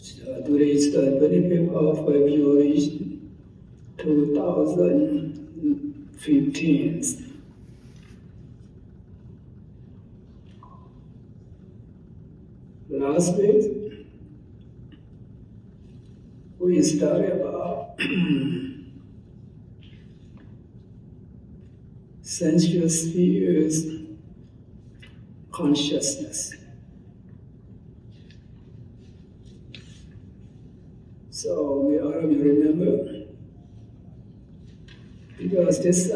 Today is the 25th of February 2015. Last week, we studied about sensual spheres consciousness. So we all of you remember, because this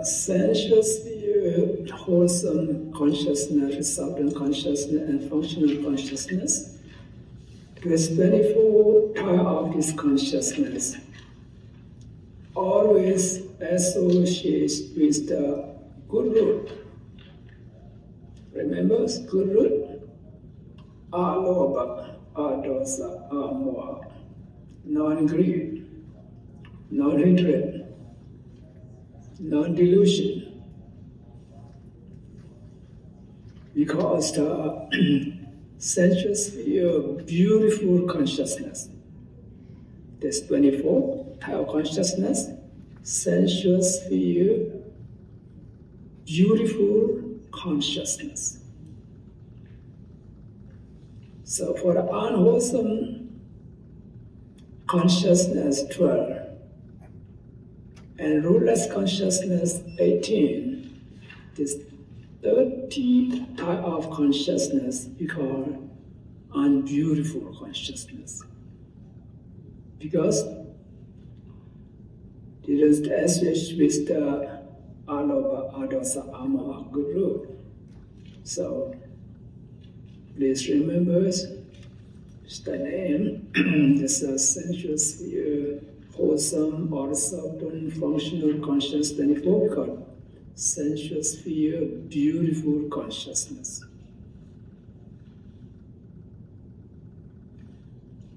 sensual sphere, wholesome consciousness, resultant consciousness, and functional consciousness, there's 24 types of this consciousness, always associated with the good root. Remember, good root? Aloba, adosa, amoha. Non-greed, non-hatred, non-delusion. Because the sensual sphere, beautiful consciousness. There's 24 type of consciousness, sensual sphere, beautiful consciousness. So for the unwholesome consciousness 12, and rootless consciousness 18. This 30 type of consciousness we call unbeautiful consciousness. Because it is associated with the aloba, adosa, amoha, good root. So please remember the name. This is sensual sphere, wholesome or subtle functional consciousness 24 called sensual sphere, beautiful consciousness.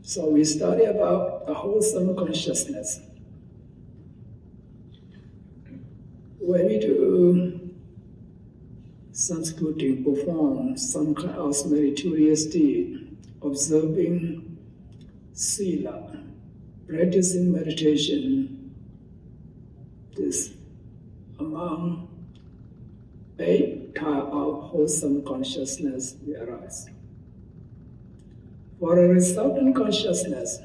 So we study about the wholesome consciousness. When we do Sanskriting, perform some kind of meritorious deed, observing sila, practicing meditation, this among 8 types of wholesome consciousness we arise. For a resultant consciousness,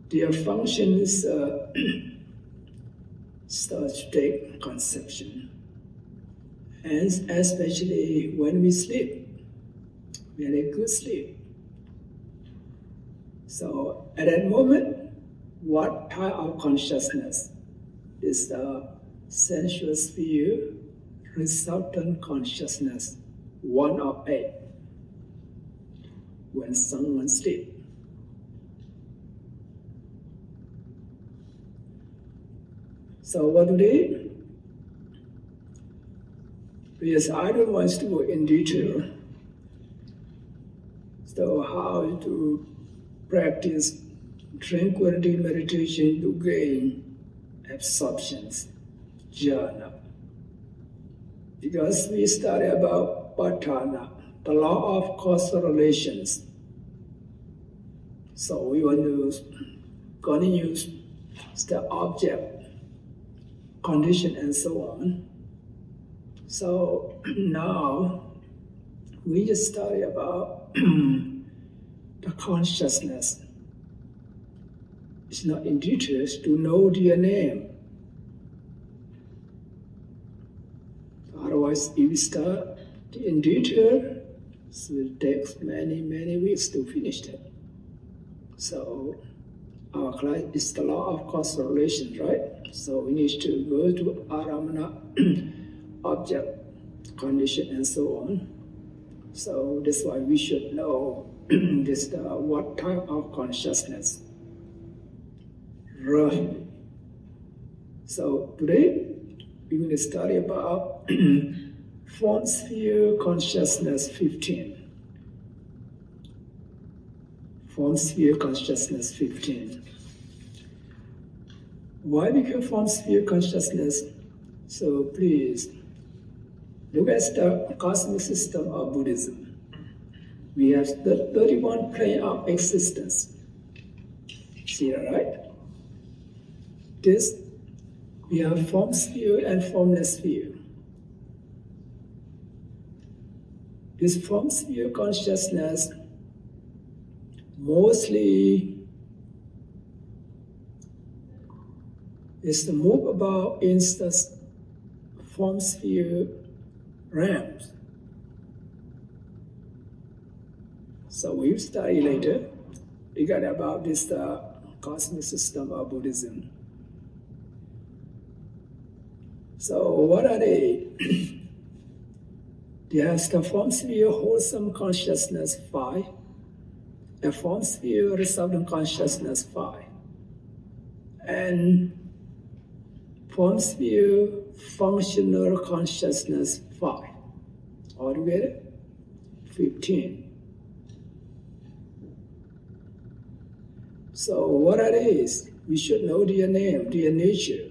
their function is start to take conception, and especially when we sleep. Very good sleep. So at that moment, what type of consciousness is the sensual sphere, resultant consciousness, 1 of 8, when someone sleeps. So what do they? Because I don't want to go in detail. So how to practice tranquility meditation to gain absorptions, jhana. Because we study about patthana, the law of causal relations. So we want to continue the object, condition, and so on. So now we just study about the consciousness. It's not in details to know their name. Otherwise, if we start in detail, it will take many, many weeks to finish that. So our class is the law of causal relations, right? So we need to go to aramana, object, condition, and so on. So that's why we should know this what type of consciousness. Roughly. So today we're going to study about form sphere consciousness 15. Form sphere consciousness 15. Why we call form sphere consciousness? So please look at the cosmic system of Buddhism. we have the 31 plane of existence. See that, right? This, we have form sphere and formless sphere. This form sphere consciousness mostly is to move about in the form sphere realms. So we'll study later regarding about this cosmic system of Buddhism. So what are they? They have the form sphere wholesome consciousness 5, a form sphere resultant consciousness 5, and form sphere functional consciousness 5. Altogether, 15. So what are these? We should know their name, their nature.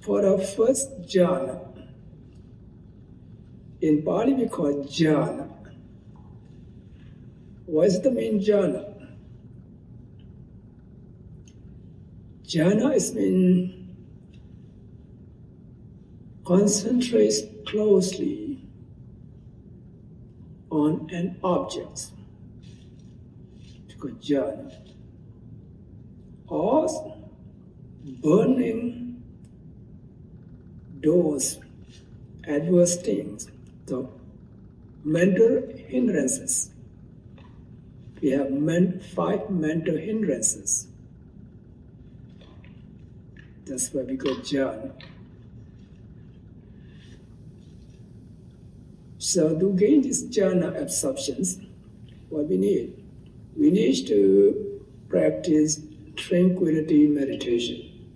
For the first jhana, in Pali we call jhana. What is the main jhana? Jhana is mean concentrates closely on an object. It's called jhana. Or burning those adverse things, the mental hindrances. We have 5 mental hindrances. That's why we call jhana. So to gain this jhana absorptions, what we need? We need to practice tranquility meditation.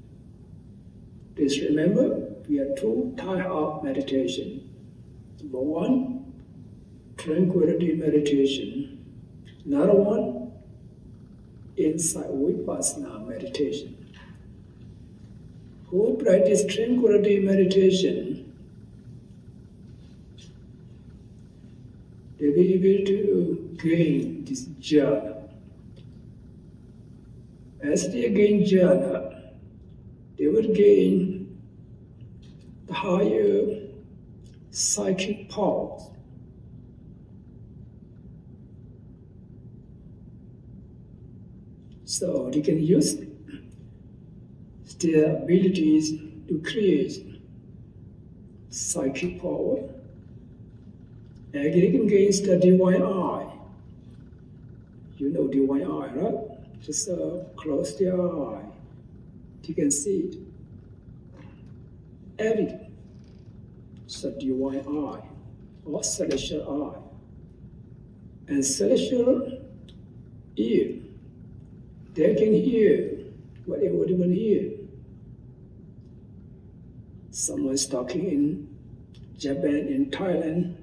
Please remember, we have 2 types of meditation. Number 1, tranquility meditation. Another one, insight vipassana meditation. Who practice tranquility meditation, they'll be able to gain this jhana. As they gain jhana, they will gain the higher psychic powers. So they can use their abilities to create psychic power. And they can gain the divine eye. You know divine eye, right? Just close their eye. You can see it. Everything. It's a divine eye or celestial eye. And celestial ear, they can hear whatever they want to hear. Someone's talking in Japan, in Thailand,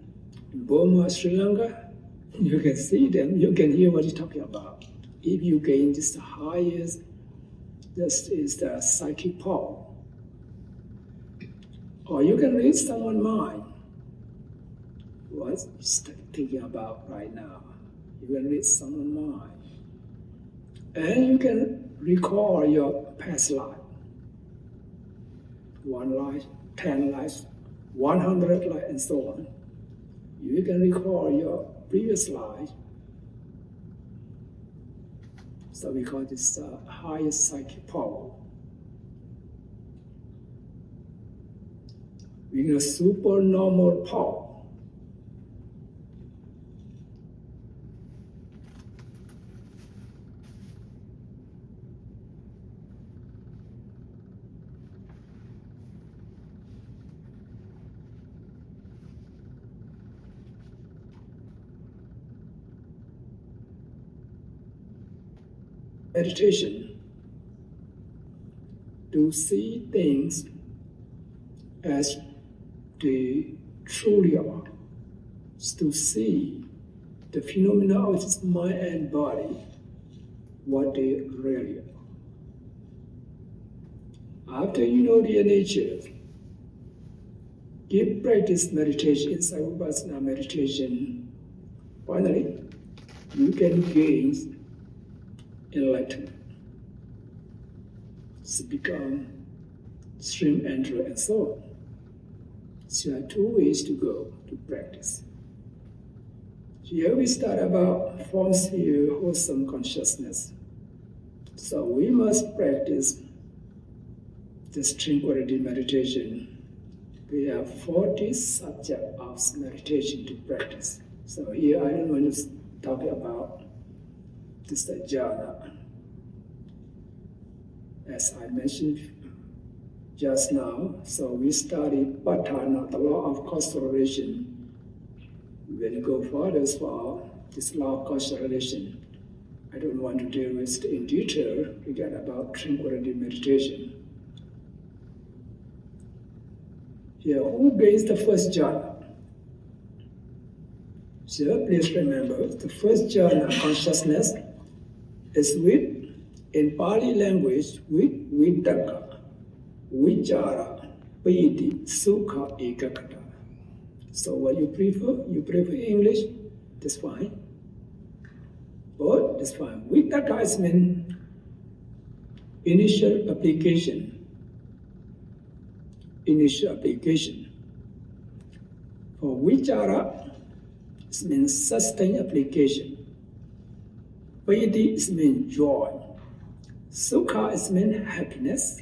in Burma, Sri Lanka. You can see them, you can hear what he's talking about. If you gain this highest, this is the psychic power. Or you can read someone's mind. What he's thinking about right now. You can read someone's mind. And you can recall your past life. 1 life, 10 lives, 100 lives, and so on. You can recall your previous life. So we call this highest psychic power. We got supernormal power. Meditation, to see things as they truly are, to see the phenomena of its mind and body, what they really are. After you know their nature, keep practice meditation, inside Vipassana meditation, finally, you can gain enlightenment. It's become stream entry and so on. So you have two ways to go to practice. Here we start about form sphere wholesome consciousness. So we must practice this tranquility meditation. We have 40 subjects of meditation to practice. So here I don't want to talk about this jhana. As I mentioned just now, so we studied Patthana, the law of causal relation. When you go further as well, this law of causal relation, I don't want to deal with it in detail, again about tranquility meditation. Here, who gains the first jhana? So please remember, the first jhana consciousness is with, in Pali language, with vitakka, vichara, piti, sukha, ekaggata. So what you prefer? You prefer English? That's fine. But that's fine. Vitakka is mean initial application. Initial application. For vichara, it means sustained application. Piti is mean joy. Sukha is mean happiness.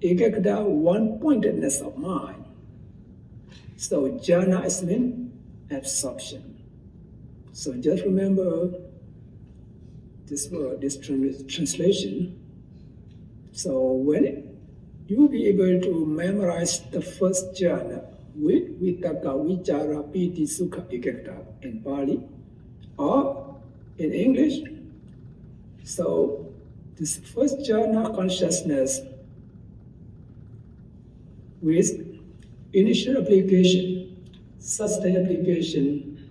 Ekaggata, one-pointedness of mind. So jhana is mean absorption. So just remember this word, this translation. So when you'll be able to memorize the first jhana with vitakka, vichara, piti, sukha, ekaggata in Pali or in English, so this first jhana consciousness with initial application, sustained application,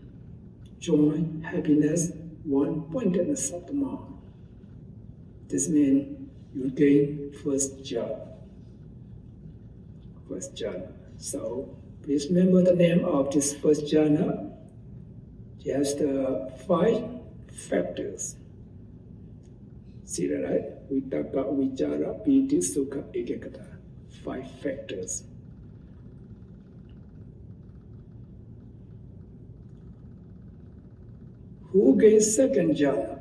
joy, happiness, one-pointedness of the mind. This means you gain first jhana. First jhana. So please remember the name of this first jhana. It has the 5 factors. See that, right? Vitakka, vichara, piti, sukha, ekaggata. 5 factors. Who gains second jhana?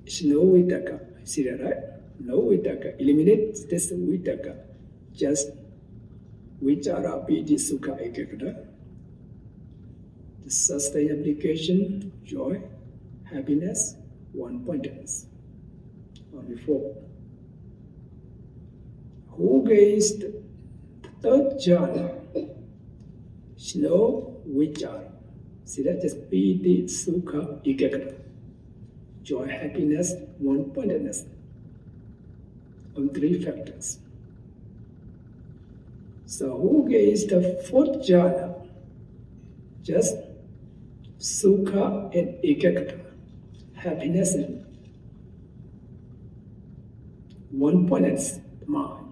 It's no vitakka. See that, right? No vitakka. Eliminate this vitakka. Just vichara, piti, sukha, ekaggata. The sustained application, joy, happiness, one-pointedness. Only 4. Who gains the third jhana? It's no vichara. See that? Just piti, sukha, ekaggata. Joy, happiness, one-pointedness. On 3 factors. So who gains the 4th jhana? Just sukha and ekaggata. Happiness and one-pointedness mind.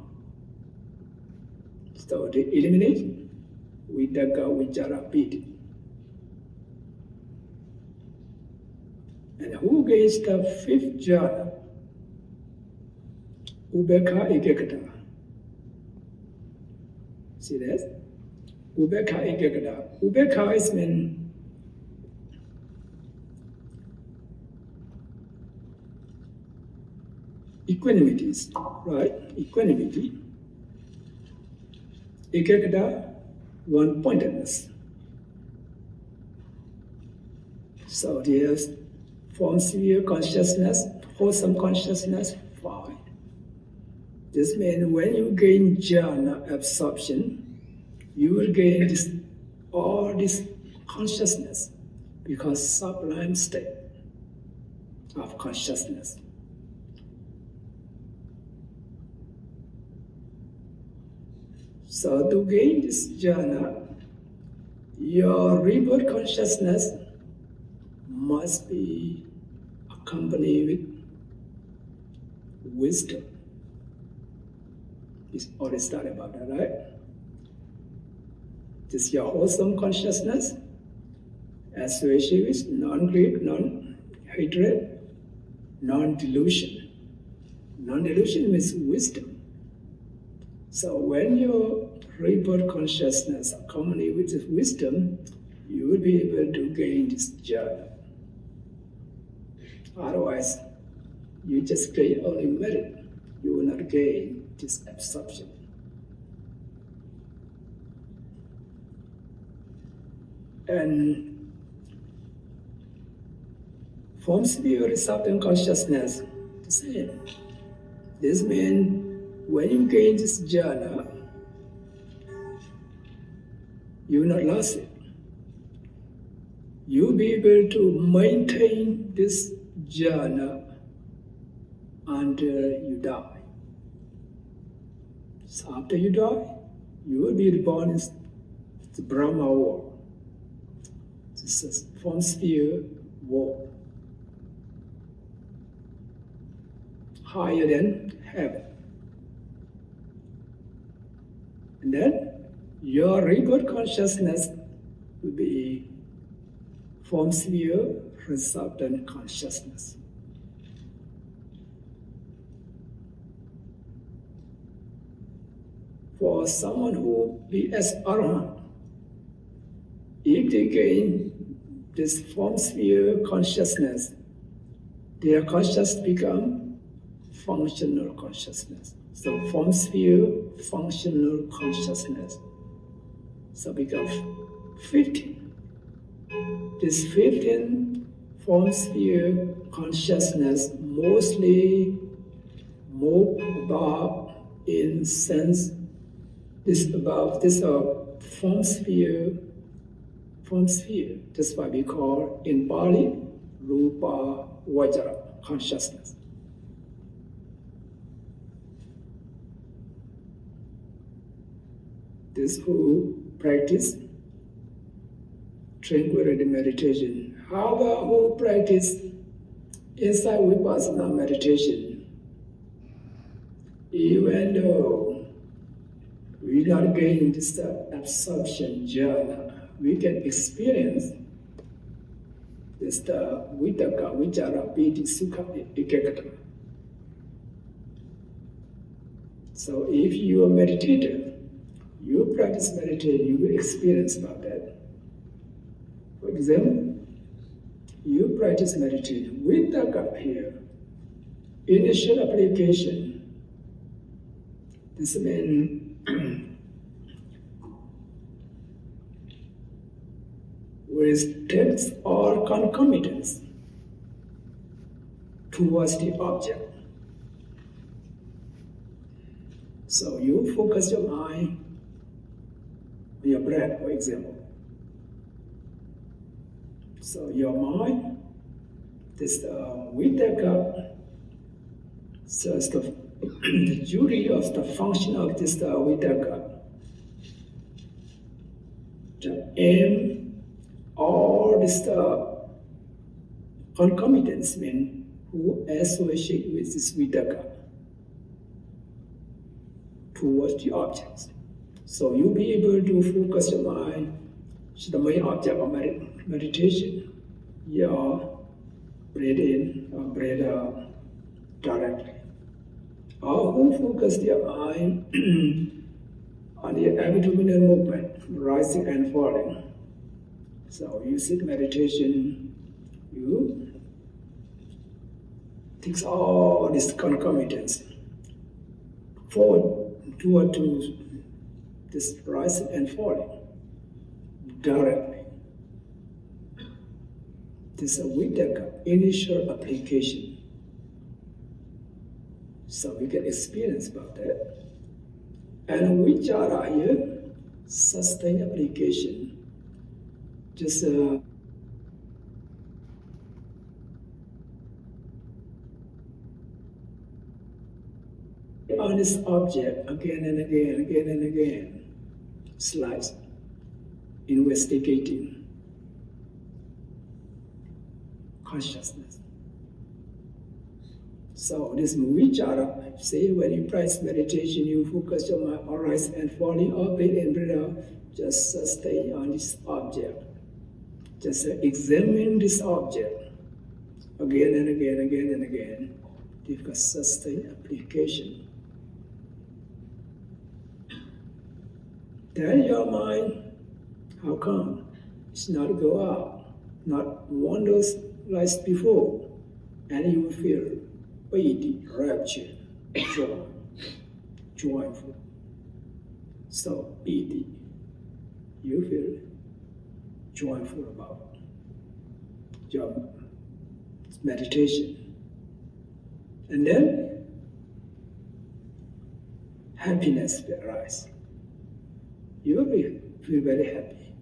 So they eliminate vitakka, vichara, piti. And who gains the 5th jhana? Ubekha, ekaggata. See that? Ubekha, ekaggata. Ubekha is mean equanimity, right? Equanimity. Ekaggata, one-pointedness. So there's form sphere consciousness, wholesome consciousness, 5. This means when you gain jhana absorption, you will gain all this consciousness, because sublime state of consciousness. So to gain this jhana, your rebirth consciousness must be accompanied with wisdom. We already started about that, right? This is your wholesome consciousness, associated with non-greed, non-hatred, non-delusion. Non-delusion means wisdom. So when your rebirth consciousness accompanied with this wisdom, you will be able to gain this jhana. Otherwise, you just gain only merit. You will not gain this absorption. And form sphere resultant consciousness, the same. This means when you gain this jhana, you will not lose it. You will be able to maintain this jhana until you die. So after you die, you will be reborn in the Brahma world. This is form sphere world, higher than heaven. And then your rebirth consciousness will be form sphere resultant consciousness. For someone who be as Arahant, if they gain this form sphere consciousness, their consciousness become functional consciousness. So form sphere, functional consciousness. So become 15. This 15 form sphere consciousness mostly move above in sense. This above, this form sphere. That's why we call in Pali, Rupa Vajra, consciousness. This who practice tranquility meditation. How about who practice inside vipassana meditation? Even though we not gain this absorption jhana, we can experience this vitaka, vichara, piti, sukha, ekaggata. So if you are meditator, you practice meditation, you will experience about that. For example, you practice meditation with the cup here. Initial application. This means with text or concomitance towards the object. So you focus your mind on your breath, for example. So your mind, this with the cup, so the duty of the function of this with the cup, the aim, all this concomitants mean who associate with this vidaka towards the objects. So you'll be able to focus your mind to the main object of meditation, your breathe in or breathe out directly. Or who focus their mind on the abdominal movement, rising and falling. So you sit meditation, you take all this concomitants forward toward to this rising and falling directly. This is a vidaka, initial application. So we can experience about that. And vichara here, sustained application. Just on this object again and again, slice, investigating consciousness. So this vichara, say when you practice meditation, you focus your mind on rise and falling or breathe in, breathe out, just stay on this object. Just examine this object again and again, again and again. Because sustained application. Tell your mind, how come it's not go out, not wonders like before, and you will feel piety, rapture, joy, joyful. So piety, you feel joyful about your meditation. And then happiness will arise. You will feel very happy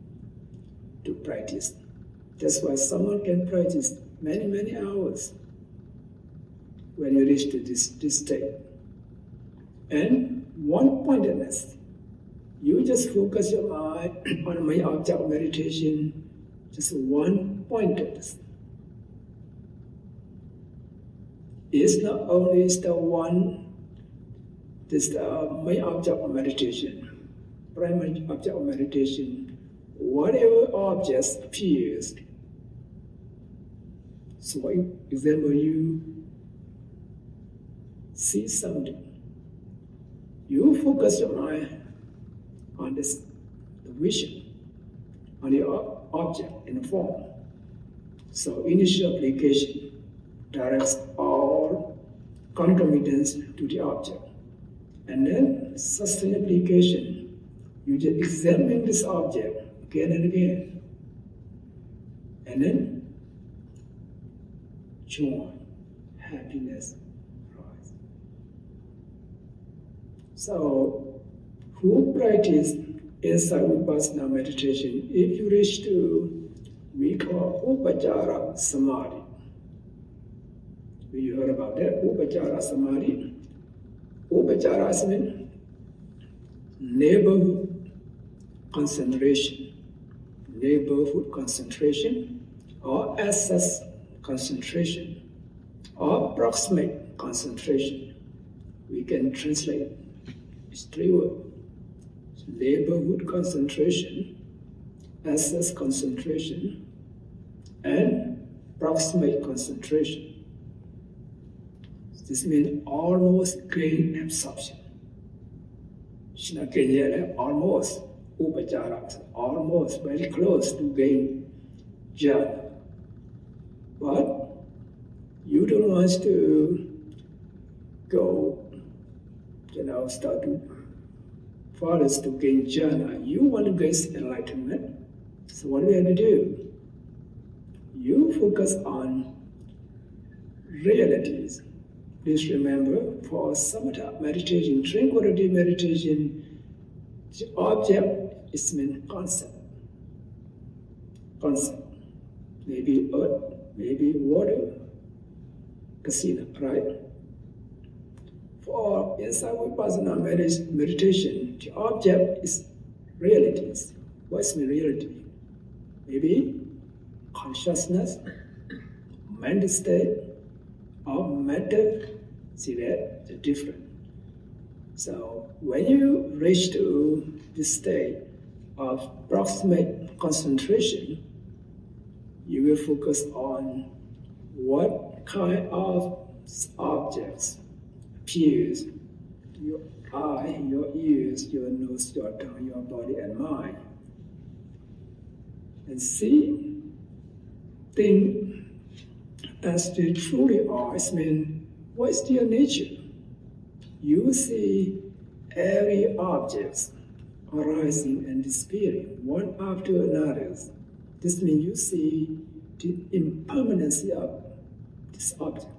to practice. That's why someone can practice many, many hours when you reach to this state. And one-pointedness. You just focus your mind on my object of meditation, just one-pointedness. It's not only the one, this main object of meditation, primary object of meditation, whatever objects appears. So for example, you see something, you focus your mind on this the vision, on the object in the form. So initial application directs all concomitance to the object. And then sustained application, you just examine this object again and again. And then joy, happiness rise. So who practice inside Vipassana meditation, if you reach to, we call Lokuttara Samadhi. You heard about that, Lokuttara Samadhi. Lokuttara means neighborhood concentration, or access concentration, or proximate concentration. We can translate it's three words. Neighborhood concentration, access concentration, and proximate concentration. This means almost gain absorption. It's not gain yet, almost. Lokuttara, almost very close to gain jhana. But you don't want to go, start to further to gain jhana. You want to gain enlightenment. So what do we have to do? You focus on realities. Please remember, for samatha meditation, tranquility meditation, the object is meant concept. Concept. Maybe earth, maybe water, casino, right? For inside Vipassana meditation, the object is realities. What's mean reality? Maybe consciousness, mental state, or matter. See that? They're different. So when you reach to this state of proximate concentration, you will focus on what kind of objects appears to your eye, your ears, your nose, your tongue, your body, and mind. And see things as they truly are. I mean, what is their nature? You see every object arising and disappearing, one after another. This means you see the impermanency of this object.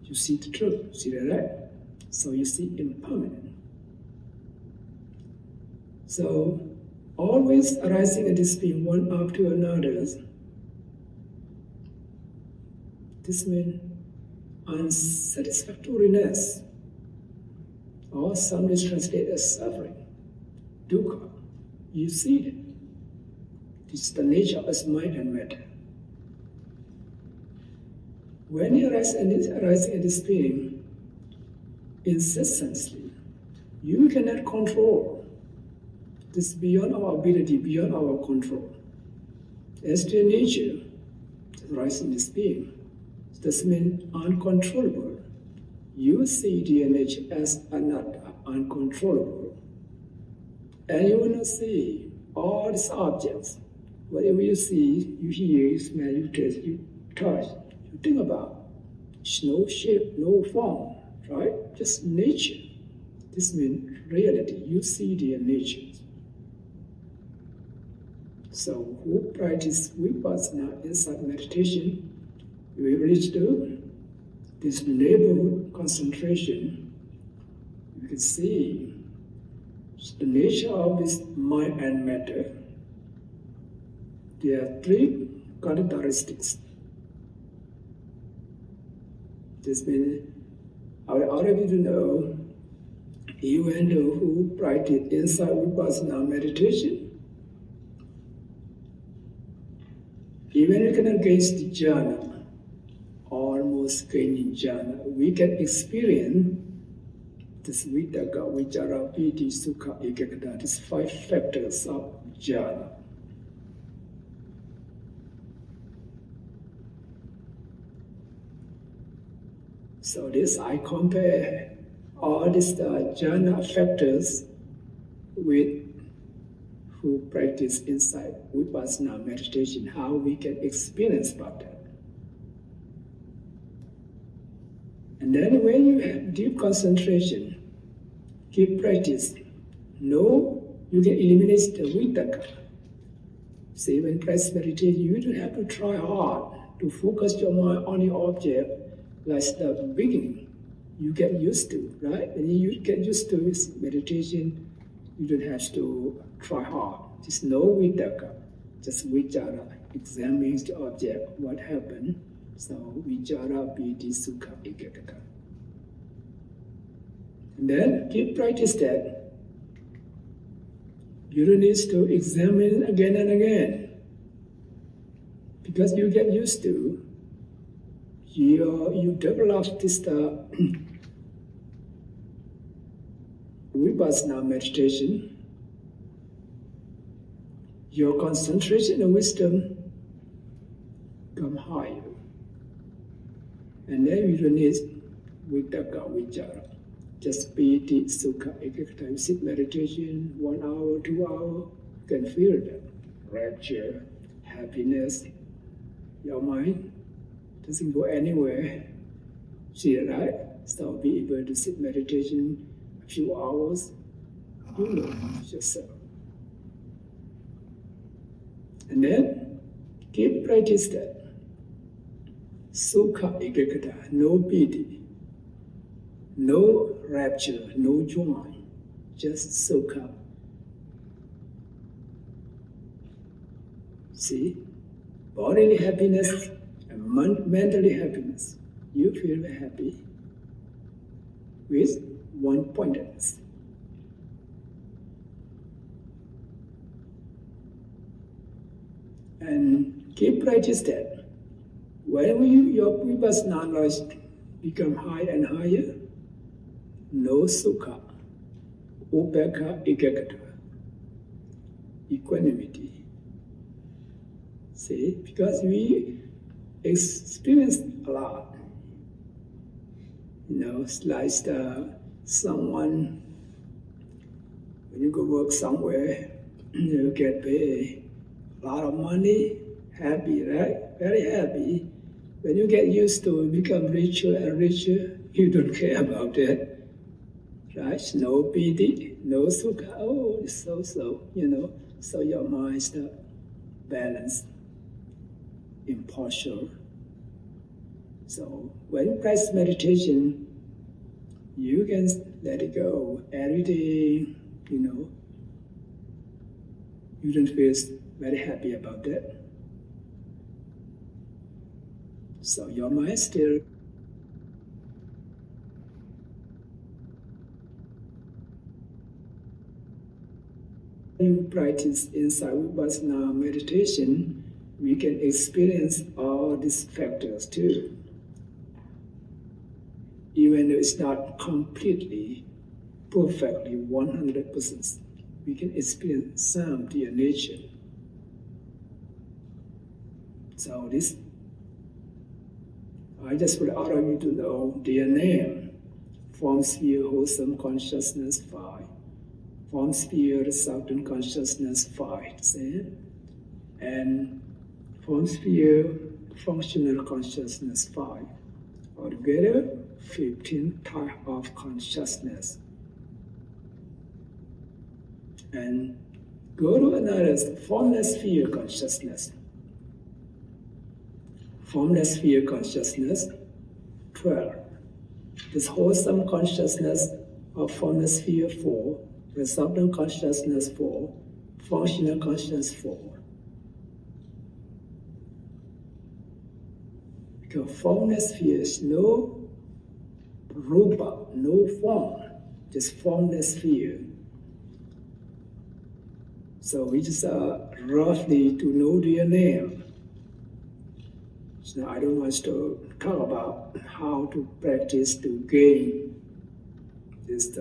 You see the truth, see that, right? So you see impermanent. So always arising and disappearing one after another. This means unsatisfactoriness, or some is translated as suffering, dukkha. You see it. This is the nature of mind and matter. When you rise and this feeling incessantly, you cannot control. This is beyond our ability, beyond our control. As to nature, the rise in this being does mean uncontrollable. You see the nature as not uncontrollable. And you will not see all these objects. Whatever you see, you hear, you smell, you taste, you touch, you think about. It's no shape, no form, right? Just nature. This means reality. You see the nature. So who practice vipassana inside meditation, we reach to this neighborhood concentration. You can see the nature of this mind and matter. There are three characteristics. This means I already know even though who practice inside vipassana meditation, even you cannot gain the jhana, almost gaining jhana, we can experience this vitakka, vichara, piti, sukha, ekaggata, these 5 factors of jhana. So this I compare all these jhana factors with who practice inside vipassana meditation, how we can experience about that. And then when you have deep concentration, keep practice. No, you can eliminate the vitakka. See, when practice meditation, you don't have to try hard to focus your mind on the object like the beginning. You get used to, right? When you get used to meditation, you don't have to try hard. There's no vitakka, just vichara, examines the object, what happened. So vichara, piti, sukha, ekaggata. And then keep practice that. You don't need to examine again and again. Because you get used to, you develop this vipassana meditation, your concentration and wisdom come higher. And then you don't need vitakka, vichara. Just piti, sukha, ekaggata. You sit meditation 1 hour, 2 hours, you can feel that rapture, happiness. Your mind doesn't go anywhere. See, right? So be able to sit meditation a few hours, you know yourself. And then keep practice that. Sukha ekaggata, no piti, no rapture, no joy, just sukha. See, bodily happiness and mentally happiness. You feel happy with one-pointedness. And keep practice that. When your vipassana knowledge become higher and higher, no sukha, upekkha, ekaggata, equanimity. See, because we experience a lot. It's like someone, when you go work somewhere, you get paid a lot of money, happy, right? Very happy. When you get used to become richer and richer, you don't care about that. Right? No piti, no sukha. Oh, it's so, so your mind is not balanced, impartial. So when you practice meditation, you can let it go. Every day, you don't feel very happy about that. So your mind still you practice inside vipassana meditation, we can experience all these factors too. even though it's not completely, perfectly 100%, we can experience some dear nature. So this, I just would allow you to know their name: form sphere, wholesome consciousness 5, form sphere, resultant consciousness 5, same, and form sphere, functional consciousness 5. Altogether, 15 types of consciousness. And go to another formless sphere consciousness. Formless sphere consciousness, 12. This wholesome consciousness of formless sphere 4, resultant consciousness 4, functional consciousness 4. Because formless sphere is no rupa, no form, just formless sphere. So we just roughly to know their name. So I don't want to talk about how to practice to gain this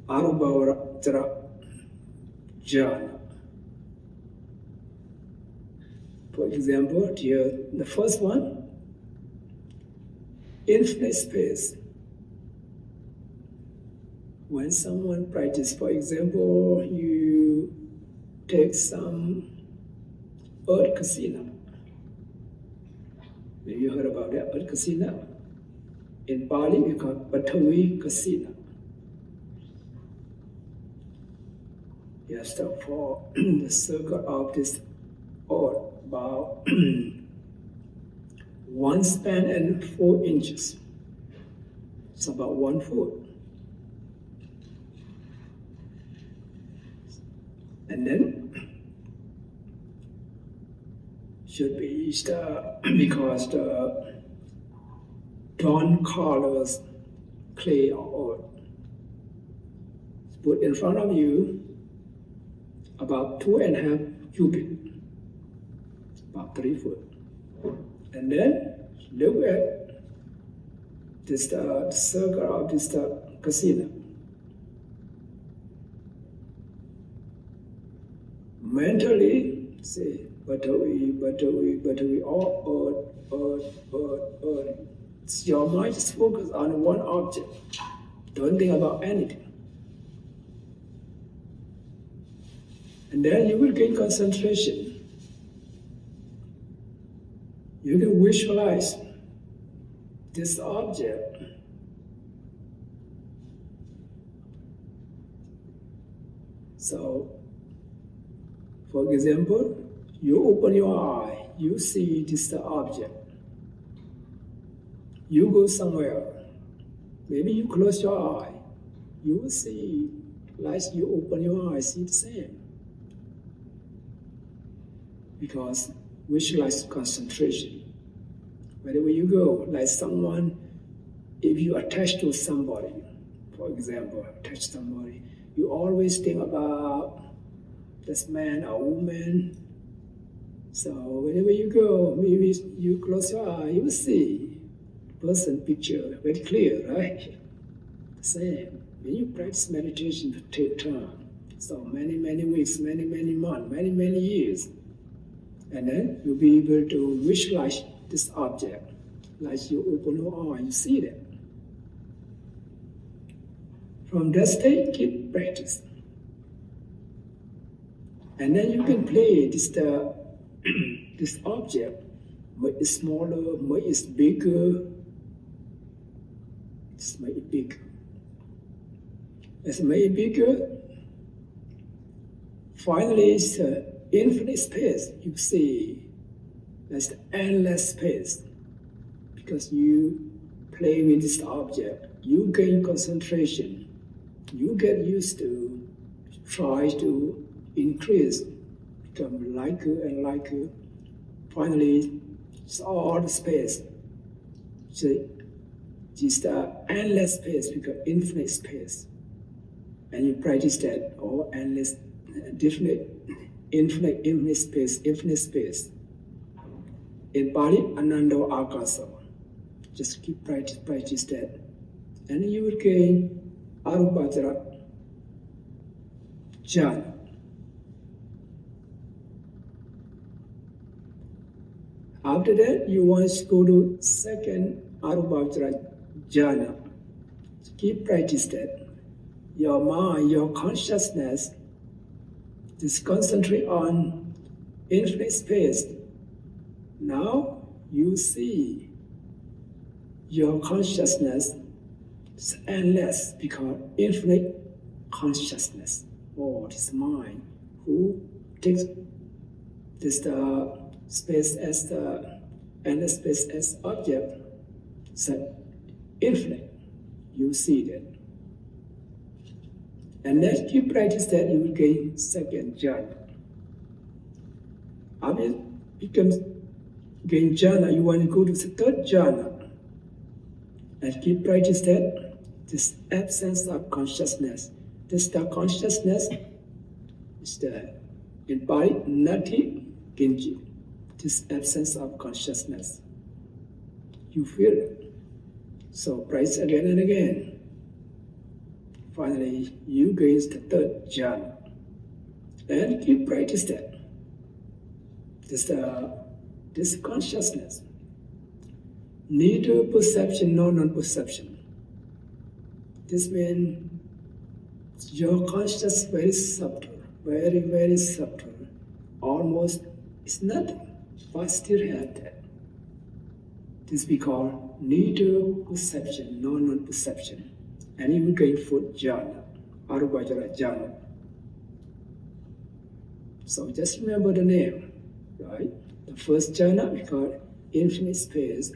Arubhavajra jhana. For example, here the first one, infinite space. When someone practices, for example, you take some earth casino. Maybe you heard about that, earth casino. In Pali, we call it Batawi casino. Yes, so for the circle of this earth, about 1 span and 4 inches. It's about 1 foot. And then should be because the dawn colors clay or earth. Put in front of you about 2.5 cubits, about 3 foot. And then look at this circle of this casino. Mentally, say, Batawi, all earth. Your mind is focused on one object. Don't think about anything. And then you will gain concentration. You can visualize this object. So, for example, you open your eye, you see this object. You go somewhere, maybe you close your eye, you will see, like you open your eye, see the same. Because visualize concentration. Wherever you go, like someone, if you attach to somebody, for example, attach somebody, you always think about this man or woman. So whenever you go, maybe you close your eye, you will see the person picture very clear, right? The same. When you practice meditation, it takes time. So many weeks, many months, many years. And then you'll be able to visualize this object. Like you open your eye, you see that. From that state, keep practice. And then you can play this this object. Make it smaller, make it bigger. Just make it bigger. As you make it bigger, finally it's infinite space. You see, that's the endless space. Because you play with this object, you gain concentration. You get used to try to increase, become liker and liker. Finally, it's all the space. So just endless space become infinite space. And you practice that, all endless, infinite space. In Pali, Anando Akasa. Just keep practice that. And you will gain Arubhajra jhana. After that, you want to go to second Arubhajra jhana. Keep practice that. Your mind, your consciousness, just concentrate on infinite space. Now you see your consciousness is endless because infinite consciousness, or this mind, who takes this space as the endless space as object, so infinite. You see that. And then keep practice that, you will gain second jhana. After it becomes gain jhana, you want to go to the third jhana. And keep practice that, this absence of consciousness. This the consciousness is the, in Pali, nati ginji. This absence of consciousness. You feel it. So practice again and again. Finally, you gain the third jhana. And keep practice that. This consciousness. Neither perception nor non-perception. This means your consciousness very subtle, very, very subtle. Almost it's nothing, but still have that. This we call neither perception nor non-perception. And you will gain fourth jhana, Arubhajra jhana. So just remember the name, right? The first jhana we call infinite space.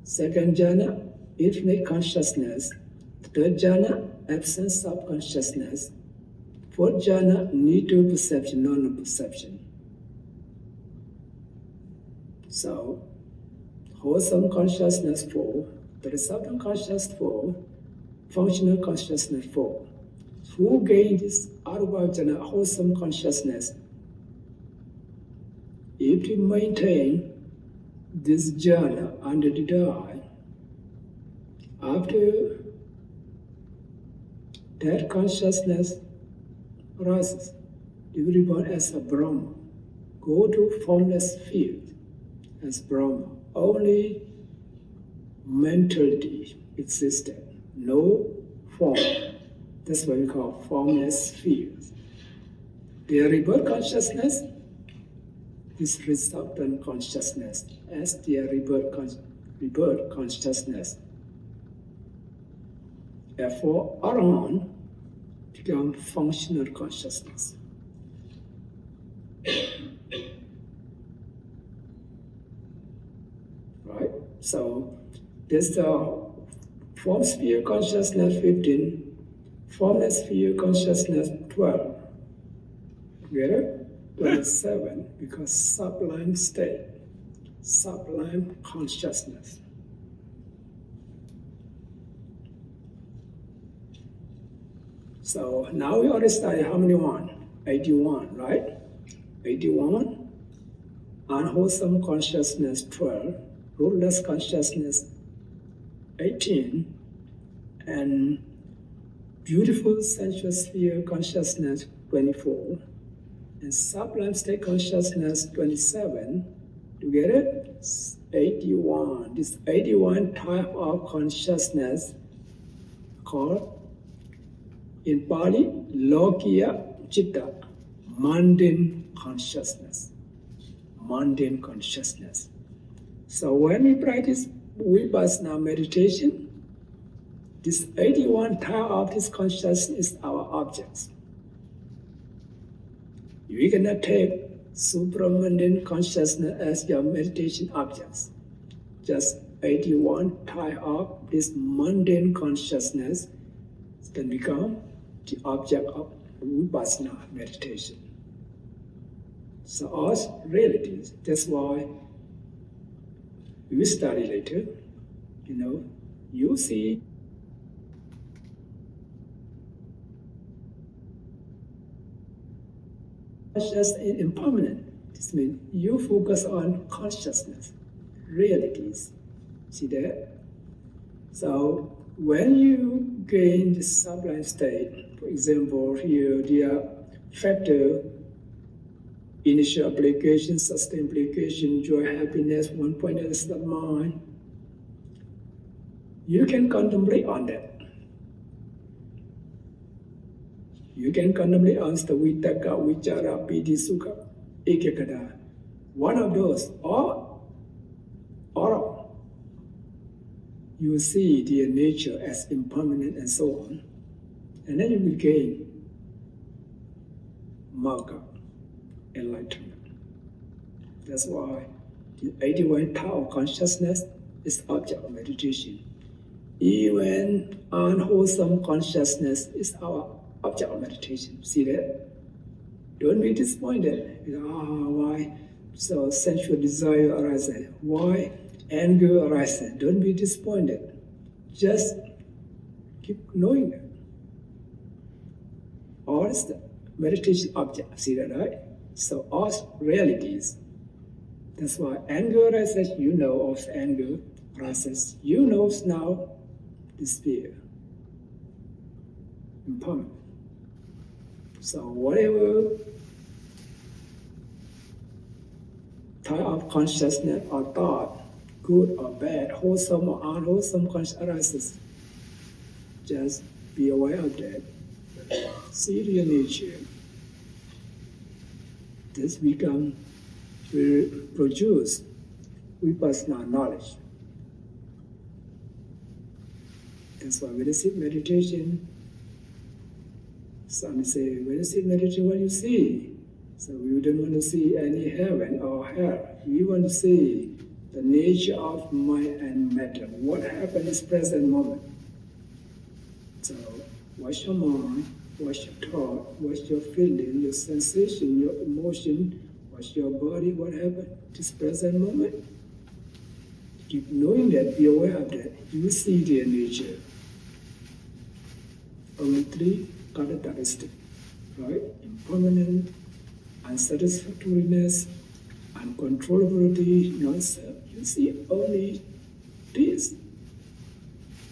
Second jhana, infinite consciousness. Third jhana, absence of consciousness. Fourth jhana, neither perception nor non-perception. So, wholesome consciousness 4, the resultant consciousness 4, functional consciousness 4. Who gain this Arubhajana wholesome consciousness? If you maintain this jhana under the eye, after that consciousness rises, you will be born as a Brahma. Go to formless field as Brahma. Only mentality existed, no form. That's what we call formless fields. The rebirth consciousness is resultant consciousness as the rebirth consciousness. Therefore, Arahant become functional consciousness. Right? So, this form sphere consciousness 15, formless sphere consciousness 12. Together, 27, because sublime state, sublime consciousness. So now we already studied how many one? 81, right? 81, unwholesome consciousness 12, rootless consciousness 18, and beautiful sensual sphere consciousness 24, and sublime state consciousness 27. Together, 81. This 81 type of consciousness called in Pali, Lokiya Chitta, mundane consciousness. Mundane consciousness. So when we practice Vipassana meditation, this 81 type of this consciousness is our objects. You cannot take supramundane consciousness as your meditation objects. Just 81 type of this mundane consciousness can become the object of Vipassana meditation. So all realities, that's why we study later, you see consciousness is impermanent. This means you focus on consciousness. realities. See that? So when you gain the sublime state, for example, here the factor, initial application, sustained application, joy, happiness, one point is the mind. You can contemplate on that. You can contemplate on the vitaka, vichara, piti, sukha, ekakata. One of those, or you will see their nature as impermanent and so on. And then you will gain magga, enlightenment. That's why the 81 Tao consciousness is object of meditation. Even unwholesome consciousness is our object of meditation. See that? Don't be disappointed. Why so sensual desire arises? Why anger arises? Don't be disappointed. Just keep knowing that. All is the meditation object. See that, right? So all realities. That's why anger arises. You know of anger process. You know now despair. Impermanent. So whatever type of consciousness or thought, good or bad, wholesome or unwholesome consciousness arises, just be aware of that. See your nature. This will produce vipassana knowledge. That's why when you sit meditation, some say, when you sit meditation, what you see? So we don't want to see any heaven or hell. We want to see the nature of mind and matter. What happened in this present moment. So what's your mind? What's your thought? What's your feeling? Your sensation? Your emotion? What's your body? What happened in this present moment? Keep knowing that. Be aware of that. You will see their nature. Only three characteristics, right? Impermanent, unsatisfactoriness, uncontrollability, non-self. You see only this.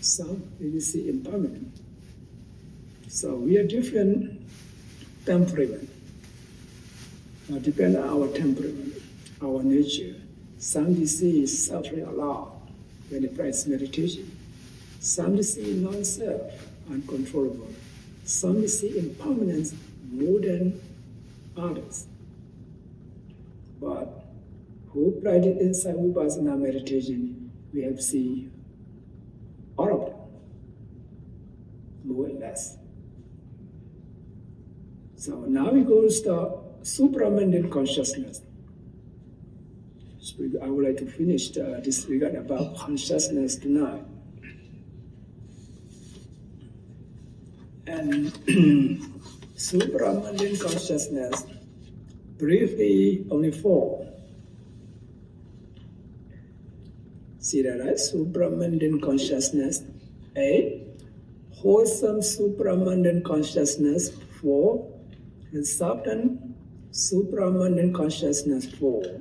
Some you see impermanent. So we are different temperament. Now depend on our temperament, our nature. Some you see suffering a lot when you practice meditation. Some you see non-self, uncontrollable. Some you see impermanence more than others. But who practice inside vipassana meditation, we have seen all of them, more and less. So now we go to the supramundane consciousness. So I would like to finish this regard about consciousness tonight. And supramundane consciousness, briefly, only four. See that, right? Supramundane consciousness, A. Wholesome supramundane consciousness, 4. Resultant supramundane consciousness, 4.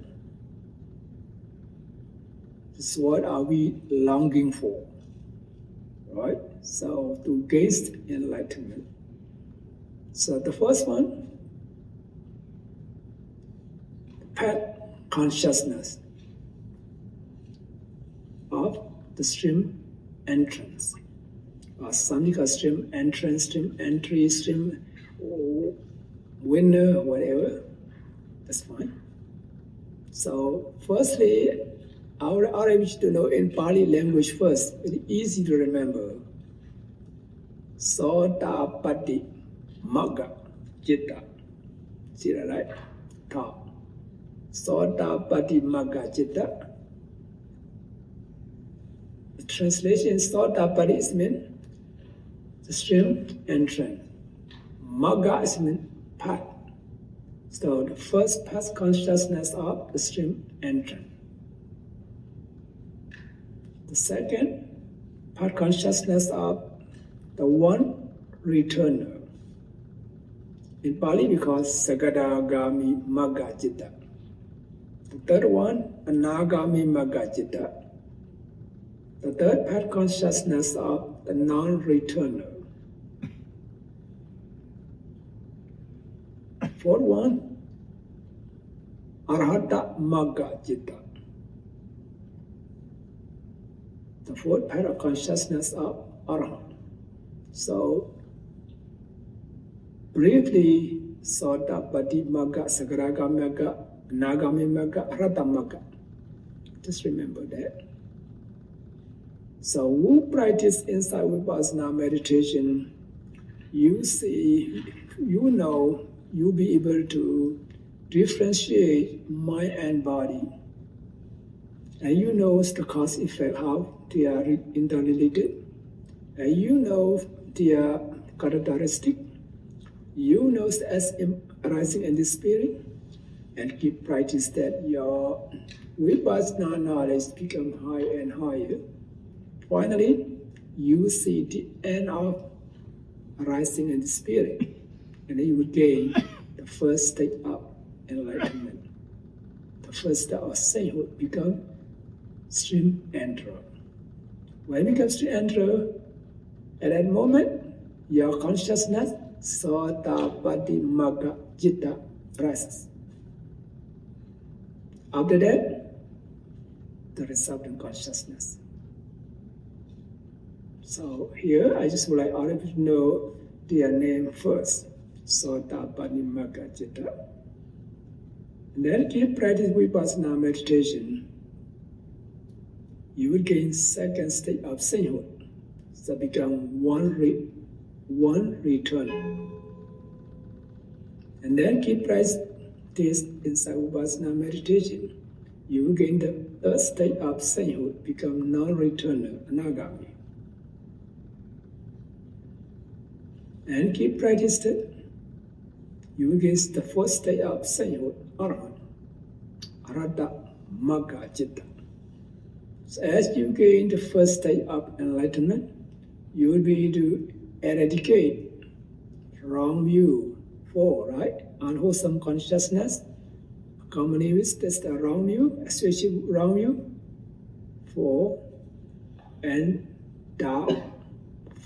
This is what are we longing for, right? So to gain enlightenment. So the first one, path consciousness of the stream entrance, or samika stream entrance, stream entry, stream winner, whatever. That's fine. So firstly, I wish to know in Pali language first. Very easy to remember. Sotapatti magga citta. See that, right? Top. Sotapatti magga citta. The translation is Sotapatti is mean the stream entrance. Magga is mean path. So the first path consciousness of the stream entrance. The second path consciousness of the one returner. In Pali we call Sagadagami Magga Citta. The third one, Anagami Magga Citta. The third path consciousness of the non-returner. Fourth one, Arhata Magga Citta. The fourth path of consciousness of Arhat. So, briefly, Sotapati Magga, Sagaragami Magga, Nagami Magga, Arhata Magga. Just remember that. So, who practice inside Vipassana meditation, you see, you know, you'll be able to differentiate mind and body. And you know the cause effect, how they are interrelated. And you know their characteristic. You know as arising in the spirit. And keep practice that your Vipassana knowledge become higher and higher. Finally, you see the end of arising in the spirit. And then you will gain the first state of enlightenment. The first step of sainthood become stream enterer. When it becomes stream enterer, at that moment, your consciousness, Sotapati Magga Citta, rises. After that, the resultant consciousness. So here, I just would like all of you to know their name first. Sotapati Magga Citta. And then keep practice Vipassana meditation. You will gain second state of sainthood. So become one return. And then keep practice this inside Vipassana meditation. You will gain the third state of sainthood, become non-returner, Anagami. And keep practice it. You will gain the fourth state of sainthood, Arhat. Arhata Magga Citta. So as you gain the first state of enlightenment, you will be able to eradicate wrong view, four, right? Unwholesome consciousness, accompanied with the wrong view, associated with wrong view, four, and doubt,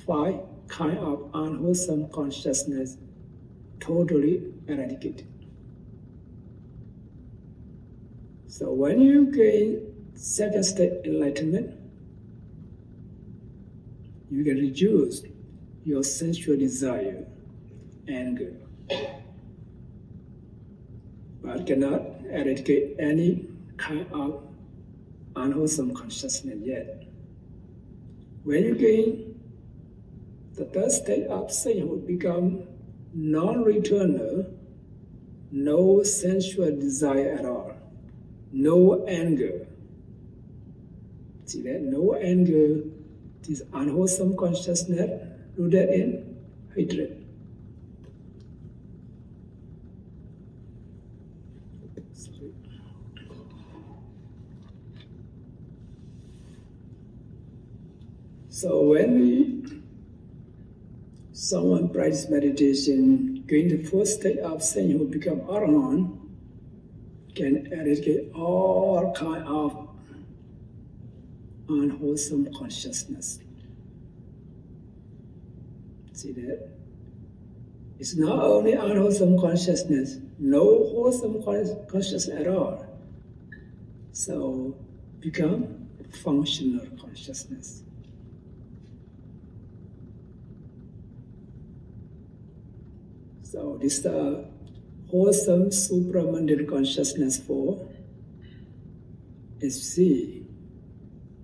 five kind of unwholesome consciousness totally eradicated. So when you gain second state enlightenment, you can reduce your sensual desire, anger, but cannot eradicate any kind of unwholesome consciousness yet. When you gain the third state of sainthood, become non-returner, no sensual desire at all, no anger. See that? No anger, this unwholesome consciousness rooted in hatred. So when someone practices meditation, gain the first state of sainthood, become Arhat, can eradicate all kind of unwholesome consciousness. See that? It's not only unwholesome consciousness, no wholesome consciousness at all. So become functional consciousness. So this is the wholesome supramundane consciousness for SC.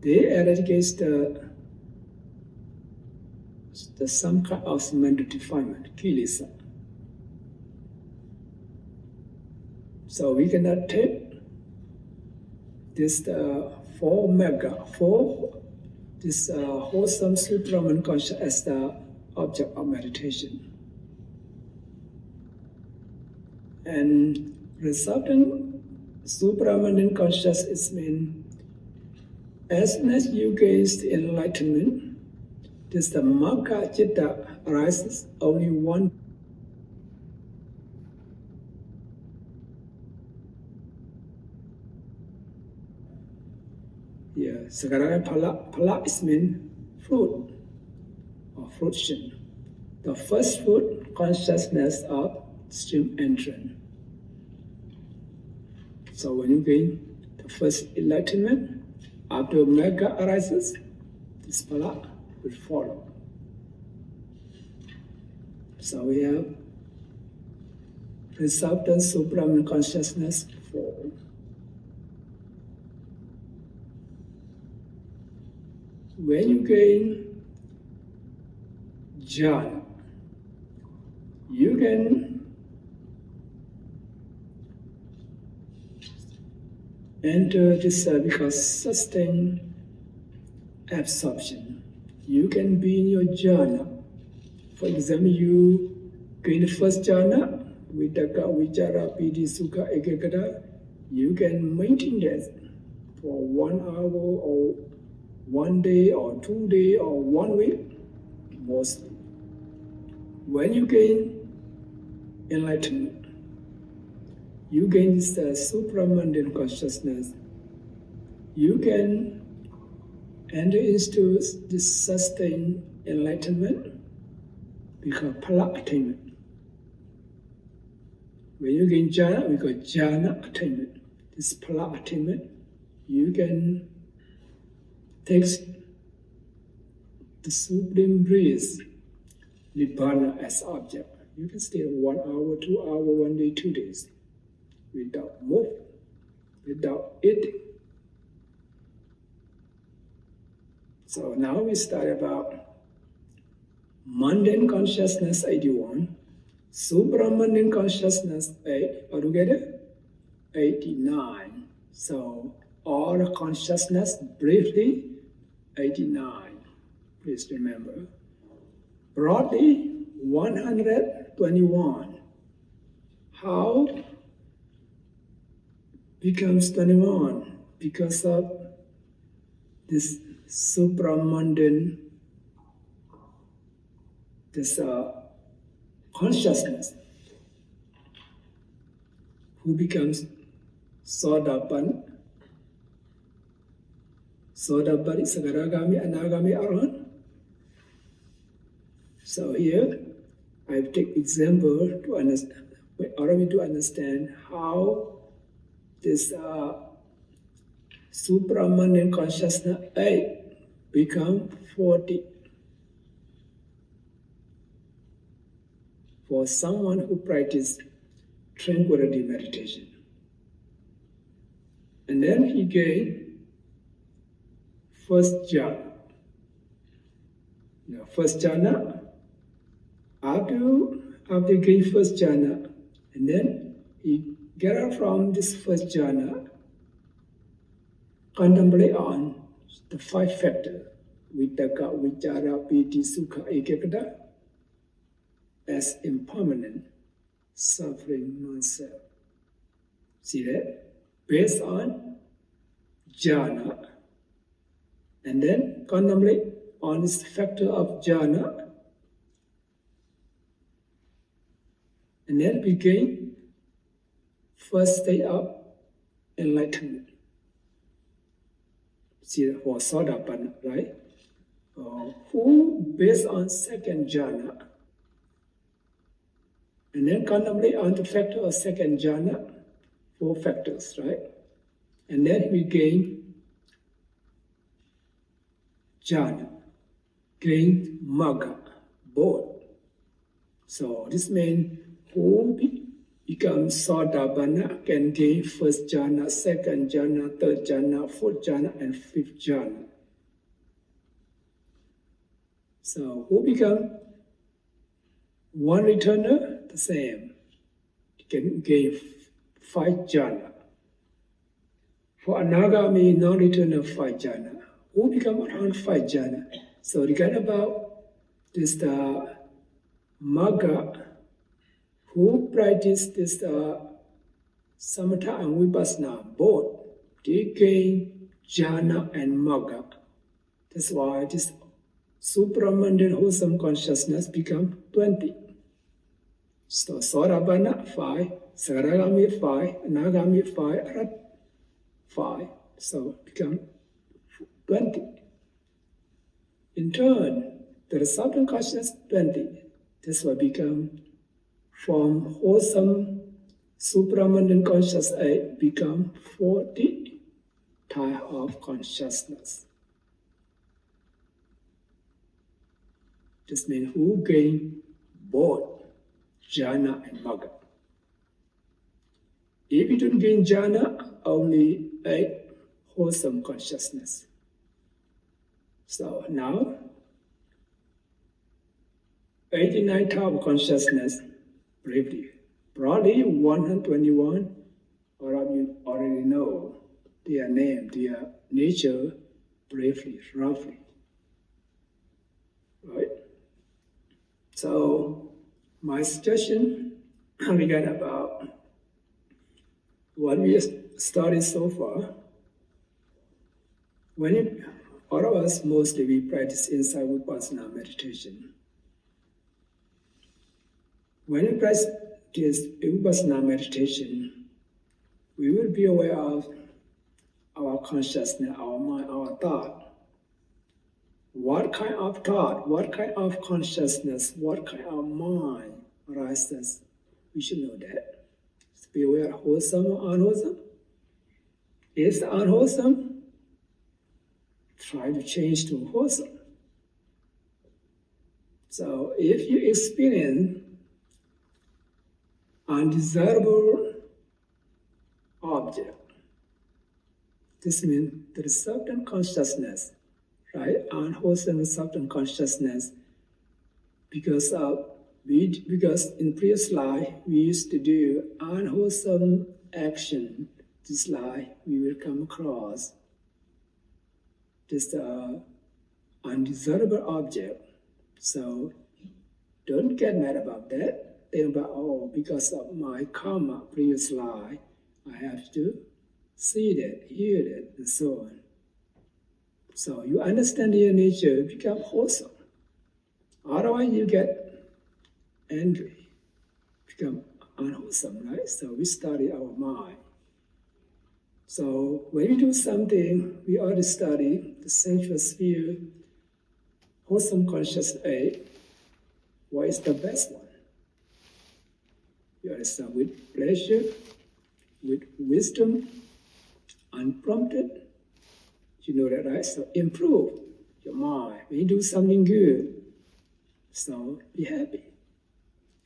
They eradicate the some kind of mental defilement, kilesa. So we cannot take this this wholesome supramundane consciousness as the object of meditation. And resultant supramundane consciousness means as soon as you gain the enlightenment, this the Magga Citta arises only one. Sagaragami pala is mean fruit or fruition. The first fruit consciousness of stream entrance. So when you gain the first enlightenment, after mega arises, this pala will follow. So we have resultant Sublime consciousness 4. When you gain jhana, you can enter this because sustained absorption. You can be in your jhana. For example, you gain the first jhana, Vidaka, Vichara, Piti, Sukha, Ekagata. You can maintain that for 1 hour or 1 day or 2 days or 1 week, mostly. When you gain enlightenment, you gain this supramundane consciousness. You can enter into this sustained enlightenment because pala attainment. When you gain jhana, we call jhana attainment. This pala attainment, you can take the sublime bliss, nibbana as object. You can stay 1 hour, 2 hours, 1 day, 2 days, without moving, without eating. So now we start about mundane consciousness 81, supramundane consciousness 8, altogether 89. So all the consciousness briefly 89. Please remember. Broadly 121. How becomes 21? Because of this supramundane, this consciousness, who becomes Sodapan, Sodapari, Sagaragami, Anagami, Arhan. So here, I take example to understand how this supramundane consciousness 8 become 40. For someone who practices tranquility meditation. And then he gained first jhana. Now, first jhana, after gain first jhana, and then he get out from this first jhana, contemplate on the 5 factors, Vitaka, Vichara, Piti, Sukha, Ekagata, as impermanent, suffering non-self. See that? Based on jhana, and then contemplate on this factor of jhana, and then begin first state of enlightenment. See that for Sodapanna, right? Who based on second jhana, and then contemplate on the factor of second jhana, 4 factors, right? And then we gain jhana, gain magga, both. So this means who becomes Sodapanna can gain first jhana, second jhana, third jhana, fourth jhana, and fifth jhana. So who become one returner? The same. He can gain 5 jhana. For Anagami, non-returner 5 jhana. Who become around 5 jhana? So regard about this magga, who practice this samatha and vipassana both, they gain jhana and magga. That's why this supramundane wholesome consciousness become 20. So Sodapanna 5, Sagaragami 5, Anagami 5, Arhat 5. So become 20. In turn, the resultant consciousness 20. This will become from wholesome supraabundant conscious I become 40 type of consciousness. This means who gain both jhana and magga. If you don't gain jhana, only a wholesome consciousness. So now, 89 type of consciousness, briefly. Broadly, 121, all of you already know their name, their nature, briefly, roughly. Right? So, my suggestion regarding about what we studied so far, all of us mostly we practice inside Vipassana meditation. When we practice Vipassana meditation, we will be aware of our consciousness, our mind, our thought. What kind of thought, what kind of consciousness, what kind of mind arises? We should know that. So be aware of wholesome or unwholesome. Is it unwholesome? Try to change to wholesome. So if you experience undesirable object, this means the resultant consciousness, right? Unwholesome resultant consciousness, because in previous life we used to do unwholesome action. This life we will come across this undesirable object. So don't get mad about that. Think about, because of my karma, previous life, I have to see that, hear that, and so on. So you understand your nature, become wholesome. Otherwise you get angry, become unwholesome, right? So we study our mind. So when we do something, we ought to study the central sphere, wholesome conscious A. What is the best one? You ought to start with pleasure, with wisdom, unprompted. You know that, right? So improve your mind. When you do something good, so be happy.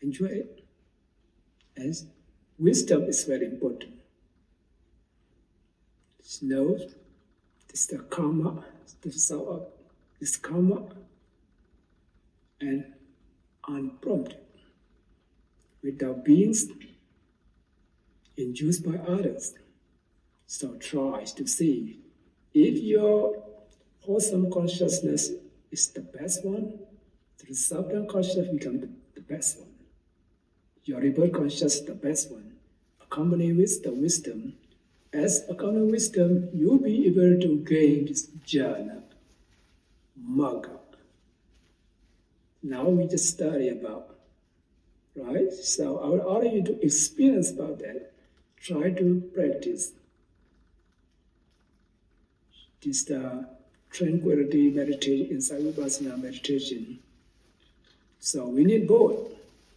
Enjoy it. And wisdom is very important. Know this is the karma, the result of this karma, and unprompted, without being induced by others. So try to see if your wholesome consciousness is the best one, the resultant consciousness becomes the best one. Your rebirth consciousness is the best one. Accompanied with the wisdom. As accompanied wisdom, you'll be able to gain this jhana, magga. Now we just study about, right? So I would order you to experience about that. Try to practice this tranquility meditation, inside Vipassana meditation. So we need both.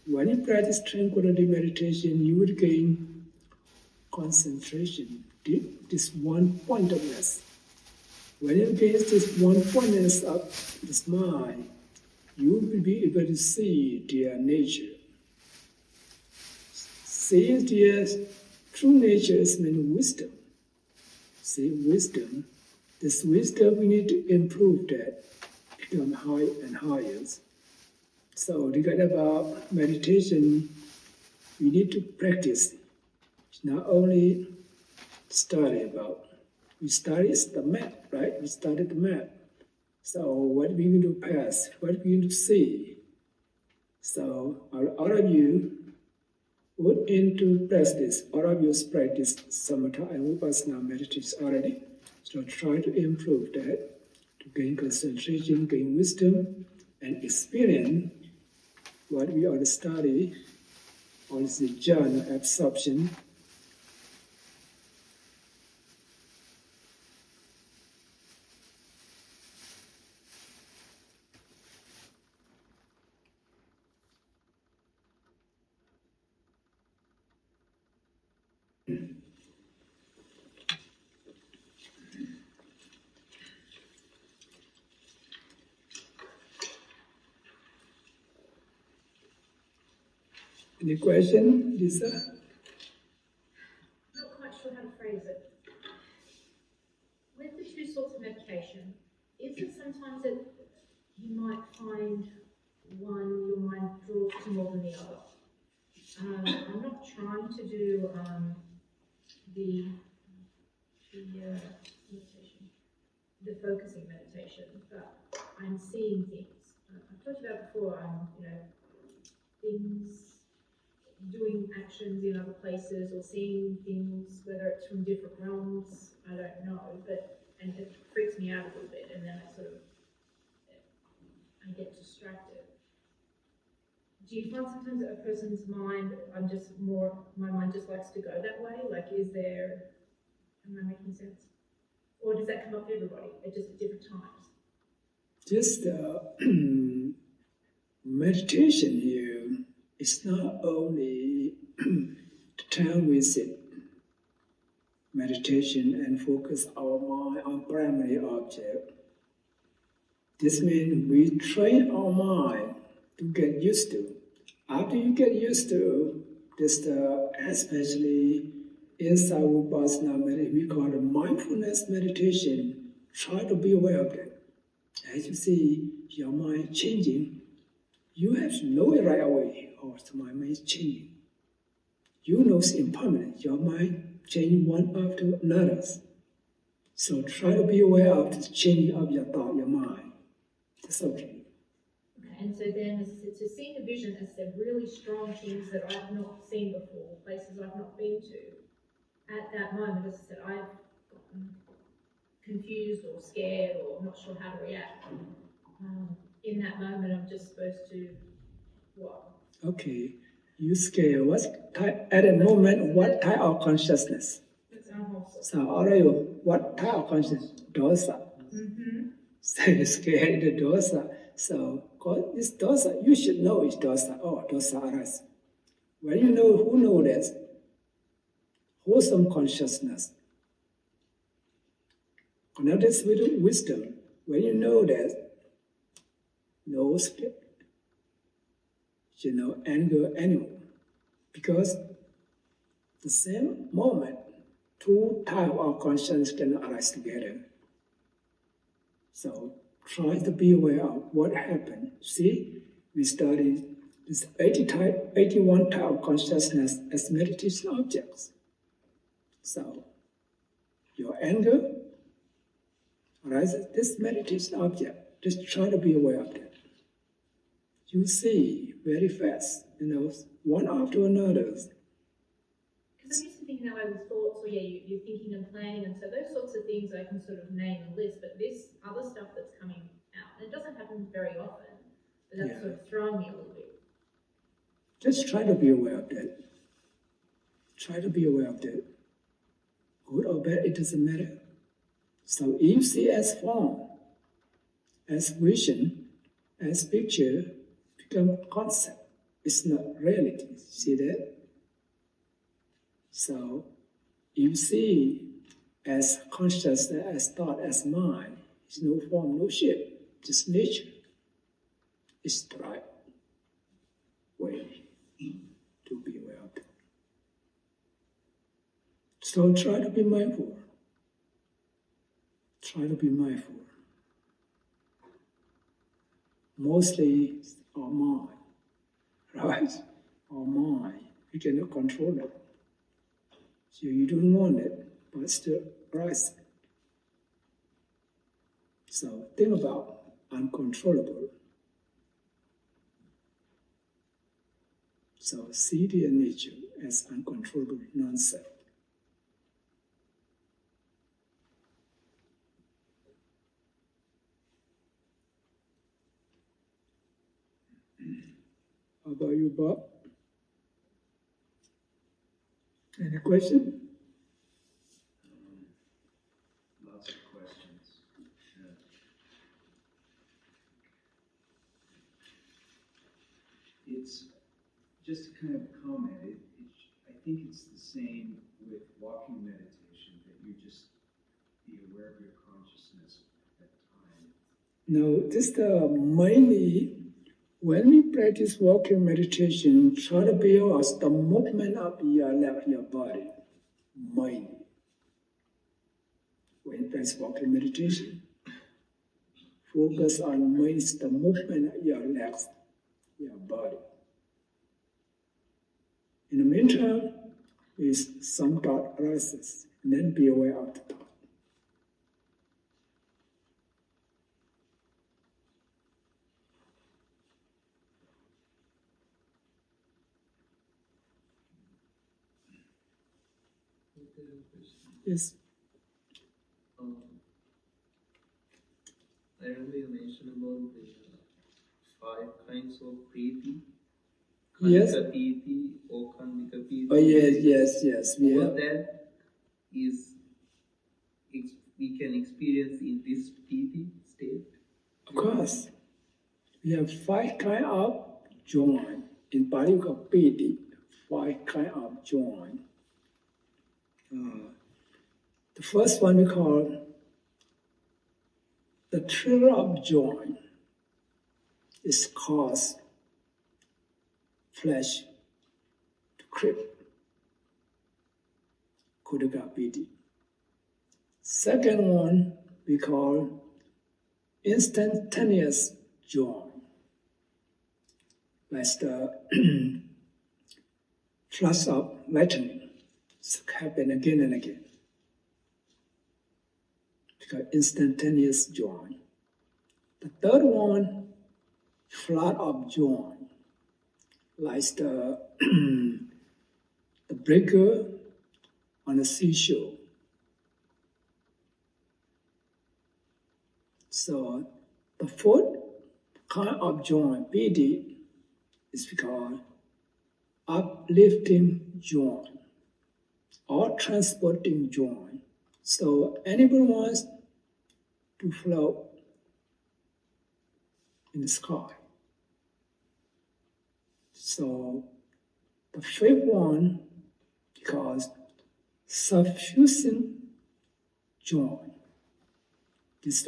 When you practice tranquility meditation, you will gain concentration, this one-pointedness. When you gain this one-pointedness of this mind, you will be able to see their nature. Seeing their true nature is meant wisdom. See, wisdom. This wisdom, we need to improve that, become higher and higher. So, regarding about meditation, we need to practice. Not only study about, we study the map, right? We study the map. So what we're going to pass, what we're going to see. So all of you put into practice, all of you practice samatha and vipassana meditation already. So try to improve that, to gain concentration, gain wisdom, and experience what we ought to study on the jhana absorption. Any question, Lisa? Not quite sure how to phrase it. With the two sorts of medication, is it sometimes that you might find one your mind draws to more than the other? I'm not trying to do the meditation, the focusing meditation, but I'm seeing things. I've talked about before. Things, doing actions in other places, or seeing things, whether it's from different realms. I don't know, and it freaks me out a little bit, and then I get distracted. Do you find sometimes that a person's mind, my mind just likes to go that way? Like, am I making sense? Or does that come up for everybody, just at different times? Just meditation here is not only to turn with it, meditation and focus our mind on primary object. This means we train our mind to get used to. After you get used to this, especially inside Vipassana meditation, we call it mindfulness meditation. Try to be aware of that. As you see your mind changing, you have to know it right away. Oh, so my mind is changing. You know it's impermanent. Your mind changes one after another. So try to be aware of the changing of your thought, your mind. That's okay. And so then, to seeing a vision, as said, really strong things that I've not seen before, places I've not been to. At that moment, as I said, I've gotten confused or scared or not sure how to react. In that moment, I'm just supposed to what? Okay, you scare. At a moment, what type of consciousness? It's unwholesome. So, what type of consciousness? Dosa. Mm-hmm. So you scared the dosa. So, this dosa, you should know it's dosa. Oh, dosa arises. When you know, who knows that? Wholesome consciousness. Notice with wisdom. When you know that, no scare, anger anymore. Because the same moment, two types of consciousness can arise together. So try to be aware of what happened. See, we studied this 81 type of consciousness as meditation objects. So your anger arises this meditation object. Just try to be aware of that. You see very fast, one after another. Because I'm used to thinking that way with thoughts, or you're thinking and planning, and so those sorts of things I can sort of name and list, but this other stuff that's coming out, and it doesn't happen very often, but that's sort of throwing me a little bit. Just try to be aware of that. Try to be aware of that. Good or bad, it doesn't matter. So if you see as form, as vision, as picture, become concept. It's not reality. See that? So you see as consciousness, as thought, as mind, it's no form, no shape, just nature. It's the right way to be aware of it. So try to be mindful. Try to be mindful. Mostly our mind, right? Our mind, we cannot control it. So you don't want it, but it's still rising. So think about uncontrollable. So see their nature as uncontrollable non-self. How about you, Bob? Any question? Lots of questions. It's just to kind of comment. I think it's the same with walking meditation, that you just be aware of your consciousness at that time. No, this mainly When we practice walking meditation, try to build us the movement of your leg, your body, mind. When you practice walking meditation, focus on means the movement of your legs, your body. In the meantime, is some thought arises, and then be aware of the thought. Yes. I remember you mentioned about the 5 kinds of priti. Yes. Kandika piti or Kandika piti. Oh yes. All that is we can experience in this piti state. Of course. We have 5 kinds of joy. In Pali, we call piti, 5 kinds of joy. The first one we call the thrill of joy is cause flesh to creep. Kudaka piti. Second one we call instantaneous joy. Like the flash of lightning. It's happen again and again. Because instantaneous joy. The third one, flood of joy. Like the breaker on the seashore. So the fourth kind of joy, piti, is because uplifting joy or transporting joy. So anyone wants to float in the sky. So the fifth one, because suffusing joy is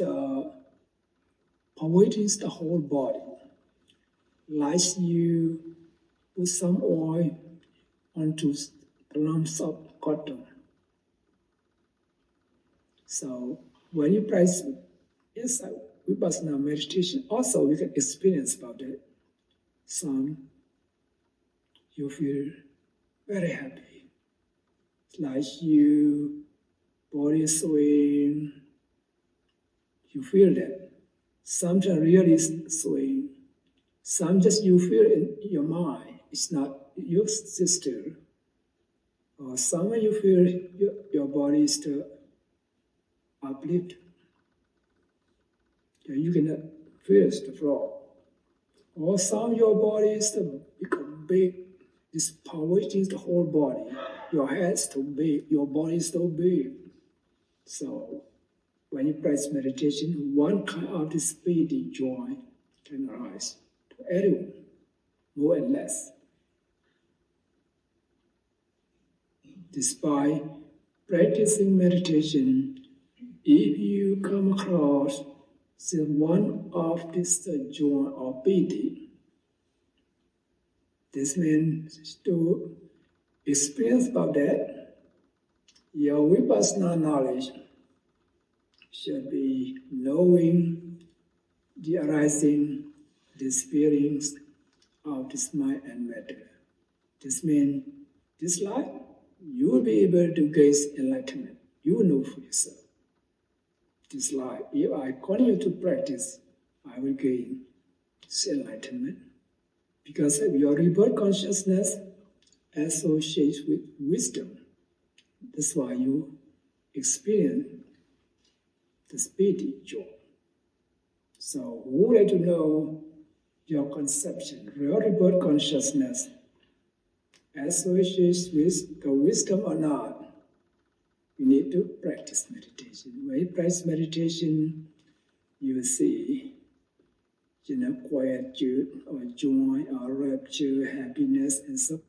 pervading the whole body. Like you put some oil onto lumps of cotton. So when you practice inside Vipassana meditation, also we can experience about it. Some you feel very happy. It's like you body swing, you feel that. Sometimes really swing. Some just you feel in your mind. It's not your sister. Or some you feel your body is to uplift. You cannot feel the floor. Or some your body is to become big. This power is the whole body. Your head is too big. Your body is too big. So when you practice meditation, one kind of this piti joy can arise to everyone, more and less. Despite practicing meditation, if you come across one of this joy or piti, this means to experience about that, your Vipassana knowledge should be knowing the arising, disappearings of this mind and matter. This means this life, you will be able to gain enlightenment. You will know for yourself. This life, if I continue to practice, I will gain enlightenment. Because your rebirth consciousness associates with wisdom. That's why you experience the piti joy. So who would like to know your conception, real rebirth consciousness associates with the wisdom or not? You need to practice meditation. When you practice meditation, you will see quietude or joy or rapture, happiness, and so.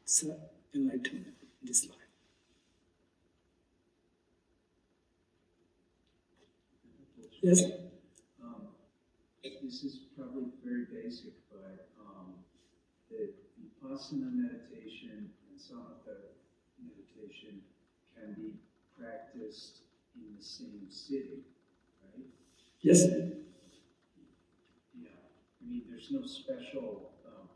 So enlightenment in this life. Yes. This is probably very basic, but the Vipassana meditation and Samatha meditation can be practiced in the same sitting, right? Yes. Yeah. I mean, there's no special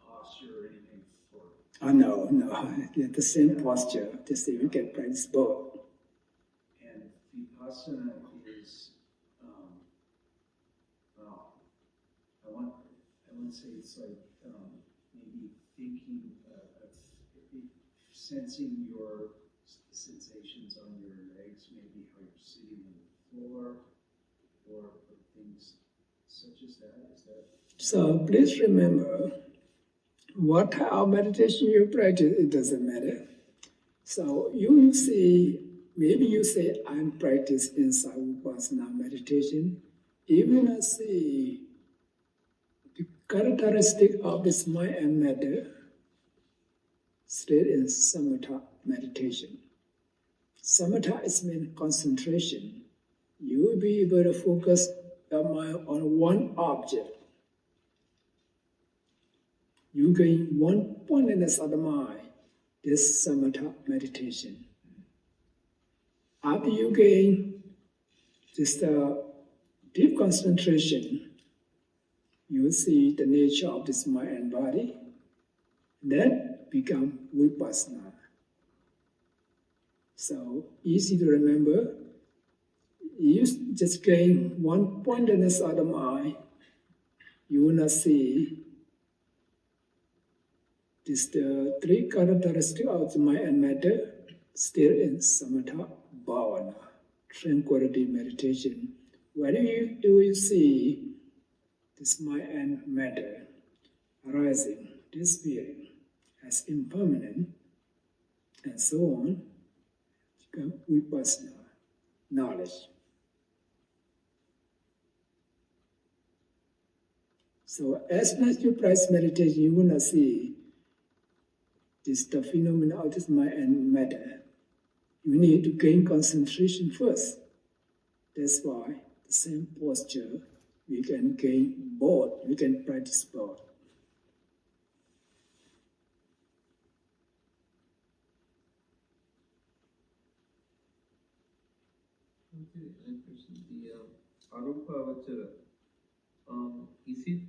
posture or anything for. Oh, no, no. Yeah, the same posture. Just you can practice both. And Vipassana is, well, I want to say it's like maybe thinking of sensing your sensations on your legs, maybe how you're sitting on the floor, or things such as that. Is that? So please remember, what type of meditation you practice, it doesn't matter. So you see, maybe you say, I'm practicing inside Vipassana meditation. Even I see the characteristic of this mind and matter, state in Samatha meditation. Samatha is mean concentration. You will be able to focus your mind on one object. You gain one pointedness of the mind. This Samatha meditation. After you gain this deep concentration, you see the nature of this mind and body. That become vipassana. So easy to remember. You just gain one pointedness of the mind. You will not see this the three characteristics of the mind and matter still in samatha bhavana, tranquility meditation. Where do you see this mind and matter arising, disappearing as impermanent, and so on, become vipassana, knowledge. So as much you practice meditation, you will not see this the phenomena of this mind and matter. You need to gain concentration first. That's why the same posture, we can gain both, we can practice both. Okay, and the Arupavachara, is it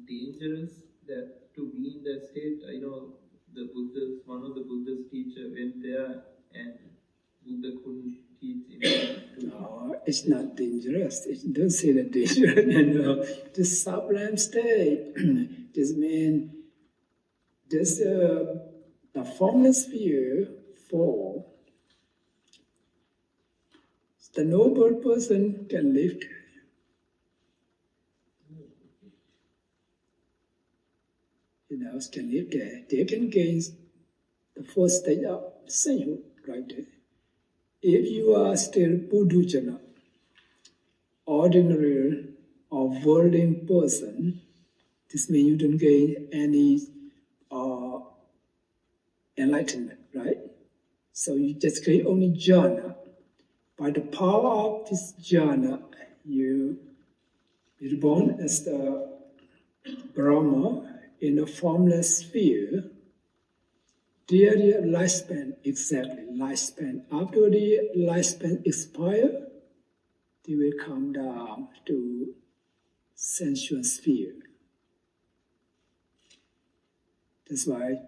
dangerous that to be in that state? I know one of the Buddha's teacher went there and Buddha couldn't teach anything to him. No, it's not dangerous. It doesn't say that dangerous. This sublime state, this means this the formless sphere for the noble person can live there. Can live there. They can gain the first stage of sainthood right there. If you are still Buddhujana, ordinary or worldly person, this means you don't gain any enlightenment, right? So you just gain only jhana. By the power of this jhana, you're born as the Brahma in a formless sphere. Their lifespan, exactly, lifespan. After the lifespan expire, they will come down to sensual sphere. That's why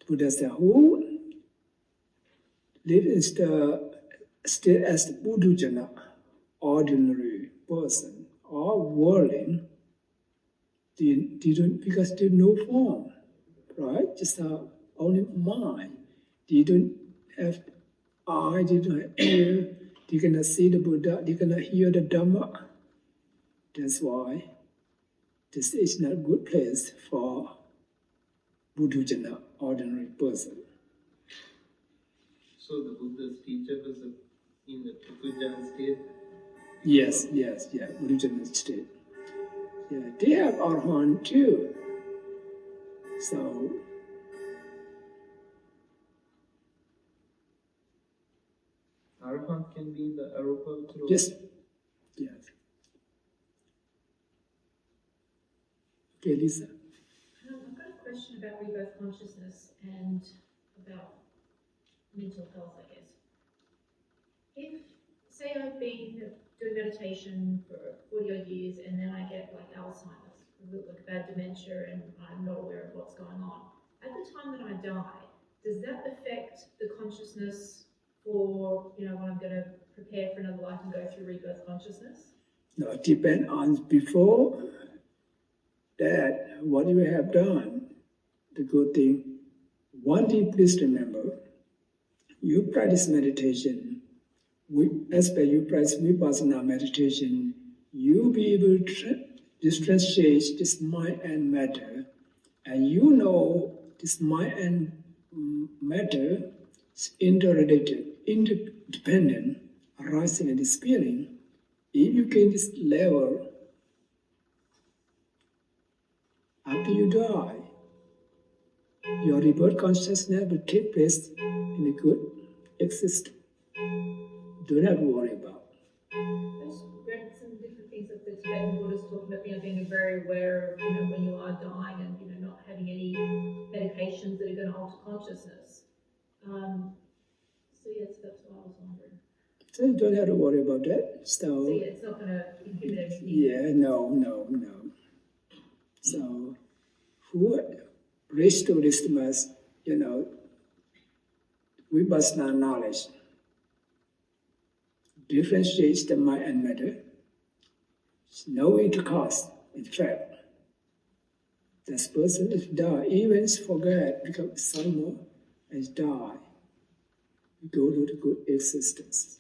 Buddha said, who lives still as the Buddhujana, ordinary person, or worldling, they don't, because there's no form, right? Just only mind. They don't have eye, they don't have ear, they cannot see the Buddha, they cannot hear the Dhamma. That's why this is not a good place for Buddhujana, ordinary person. So the Buddha's teacher was in the Buddhujana state? Yes, Buddhujana state. Yeah, they have Arhan too. So, Arhat can be in the Arupavachara? yes, Yes. Okay, Lisa. I've got a question about rebirth consciousness and about mental health, I guess. If, say, I've been doing meditation for 40 odd years and then I get like Alzheimer's, like bad dementia, and I'm not aware of what's going on, at the time that I die, does that affect the consciousness for, when I'm going to prepare for another life and go through rebirth consciousness? No, it depends on before that, what you have done, the good thing. One thing, please remember, you practice meditation, as per you practice vipassana meditation, you'll be able to differentiate this mind and matter, and you know this mind and matter is interrelated, interdependent, arising and disappearing. If you gain this level, after you die, your rebirth consciousness will take place in a good existence. Don't have to worry about. I just read some different things that the Tibetan Buddhists talk about, being very aware of, when you are dying and, not having any medications that are going to alter consciousness. So yes, that's what I was wondering. So you don't have to worry about that. So yeah, it's not going to inhibit anything. Yeah, no. So who reach to this mass, vipassana knowledge differentiates the mind and matter. It's no intercourse. In fact, this person is die, even forget, become somewhere, is die. We go to the good existence.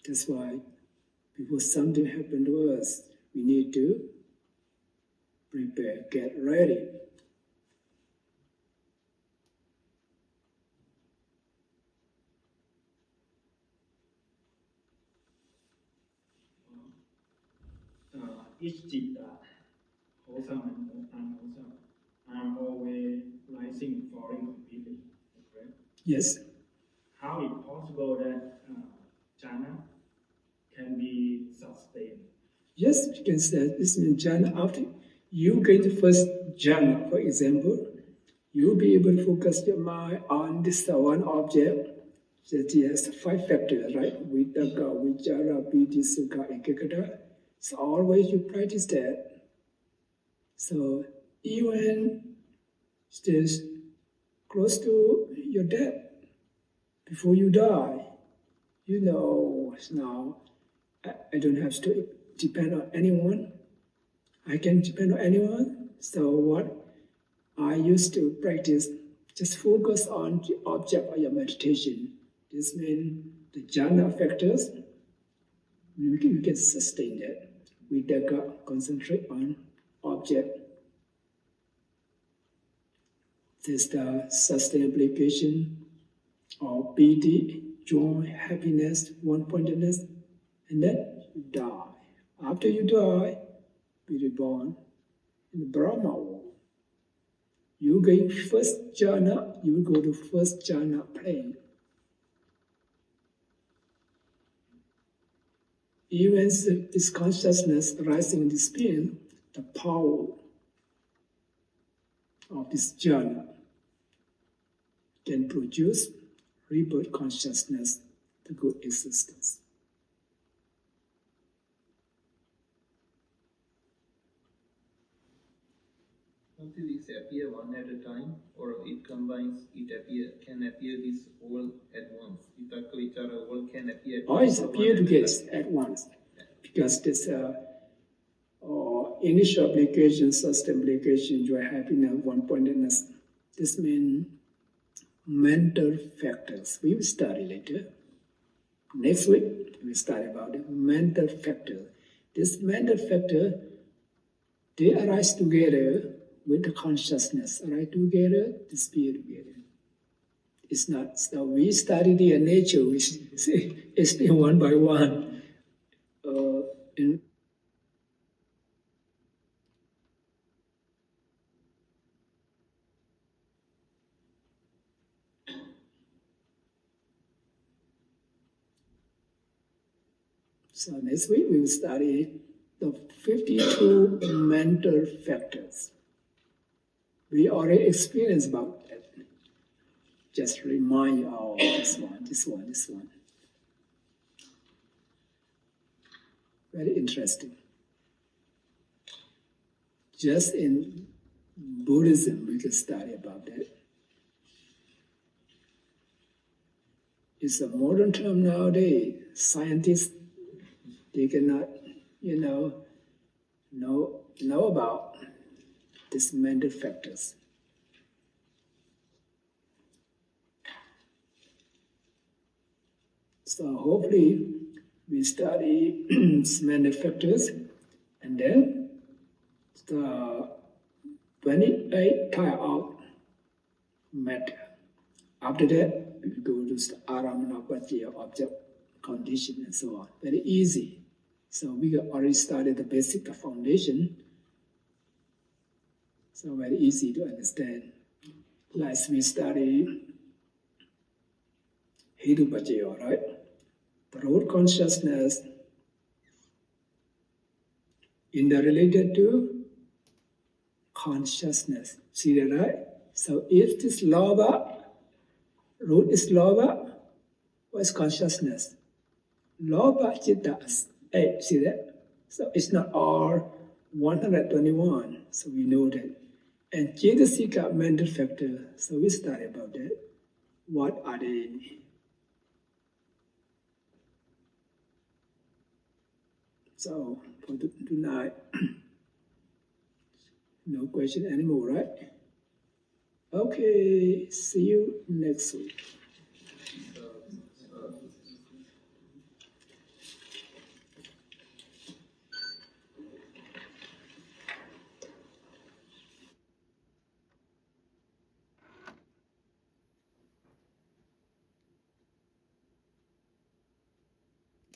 That's why before something happens to us, we need to prepare, get ready. Each citta, wholesome and unwholesome, are always rising and falling completely. Correct? Yes. How is it possible that jhana can be sustained? Yes, you can say this means jhana. After you get the first jhana, for example, you'll be able to focus your mind on this one object that has 5 factors, right? Vitakka, vichara, piti, sukha, ekaggata. So always you practice that. So even still close to your death, before you die, now I don't have to depend on anyone. I can depend on anyone. So what I used to practice, just focus on the object of your meditation. This means the jhana factors, you can sustain that. We concentrate on object. This is the sustained application of piti, joy, happiness, one-pointedness, and then you die. After you die, be reborn in the Brahma world. You gain first jhana, you will go to first jhana plane. Even this consciousness rising in the spin, the power of this jhana can produce rebirth consciousness, the good existence. Don't these appear one at a time, or it can appear this all at once? Vitakka, vichara, all can appear. Always appear together at once, because this initial application, sustained application, joy, happiness, one-pointedness. This means mental factors. We will study later. Next week, we will study about the mental factor. This mental factor, they arise together with the consciousness, arise together, disappear together. It's not, so we study the nature, we see it's one by one. In So next week we will study the 52 mental factors. We already experienced about that. Just remind you, oh, this one. Very interesting. Just in Buddhism, we can study about that. It's a modern term nowadays. Scientists, they cannot, know about these mental factors. So hopefully we study mental factors, and then the 28 type of matter. After that, we go to the Aramana object condition and so on. Very easy. So we already started the basic foundation. So very easy to understand. Like we study Hidupajaya, right? The root consciousness interrelated to consciousness. See that, right? So if this lobha, root is lobha, what is consciousness? Lobha citta, see that? So it's not all 121, so we know that. And Cetasika mental factor, so we study about that. What are they? So for tonight, no question anymore, right? Okay, see you next week.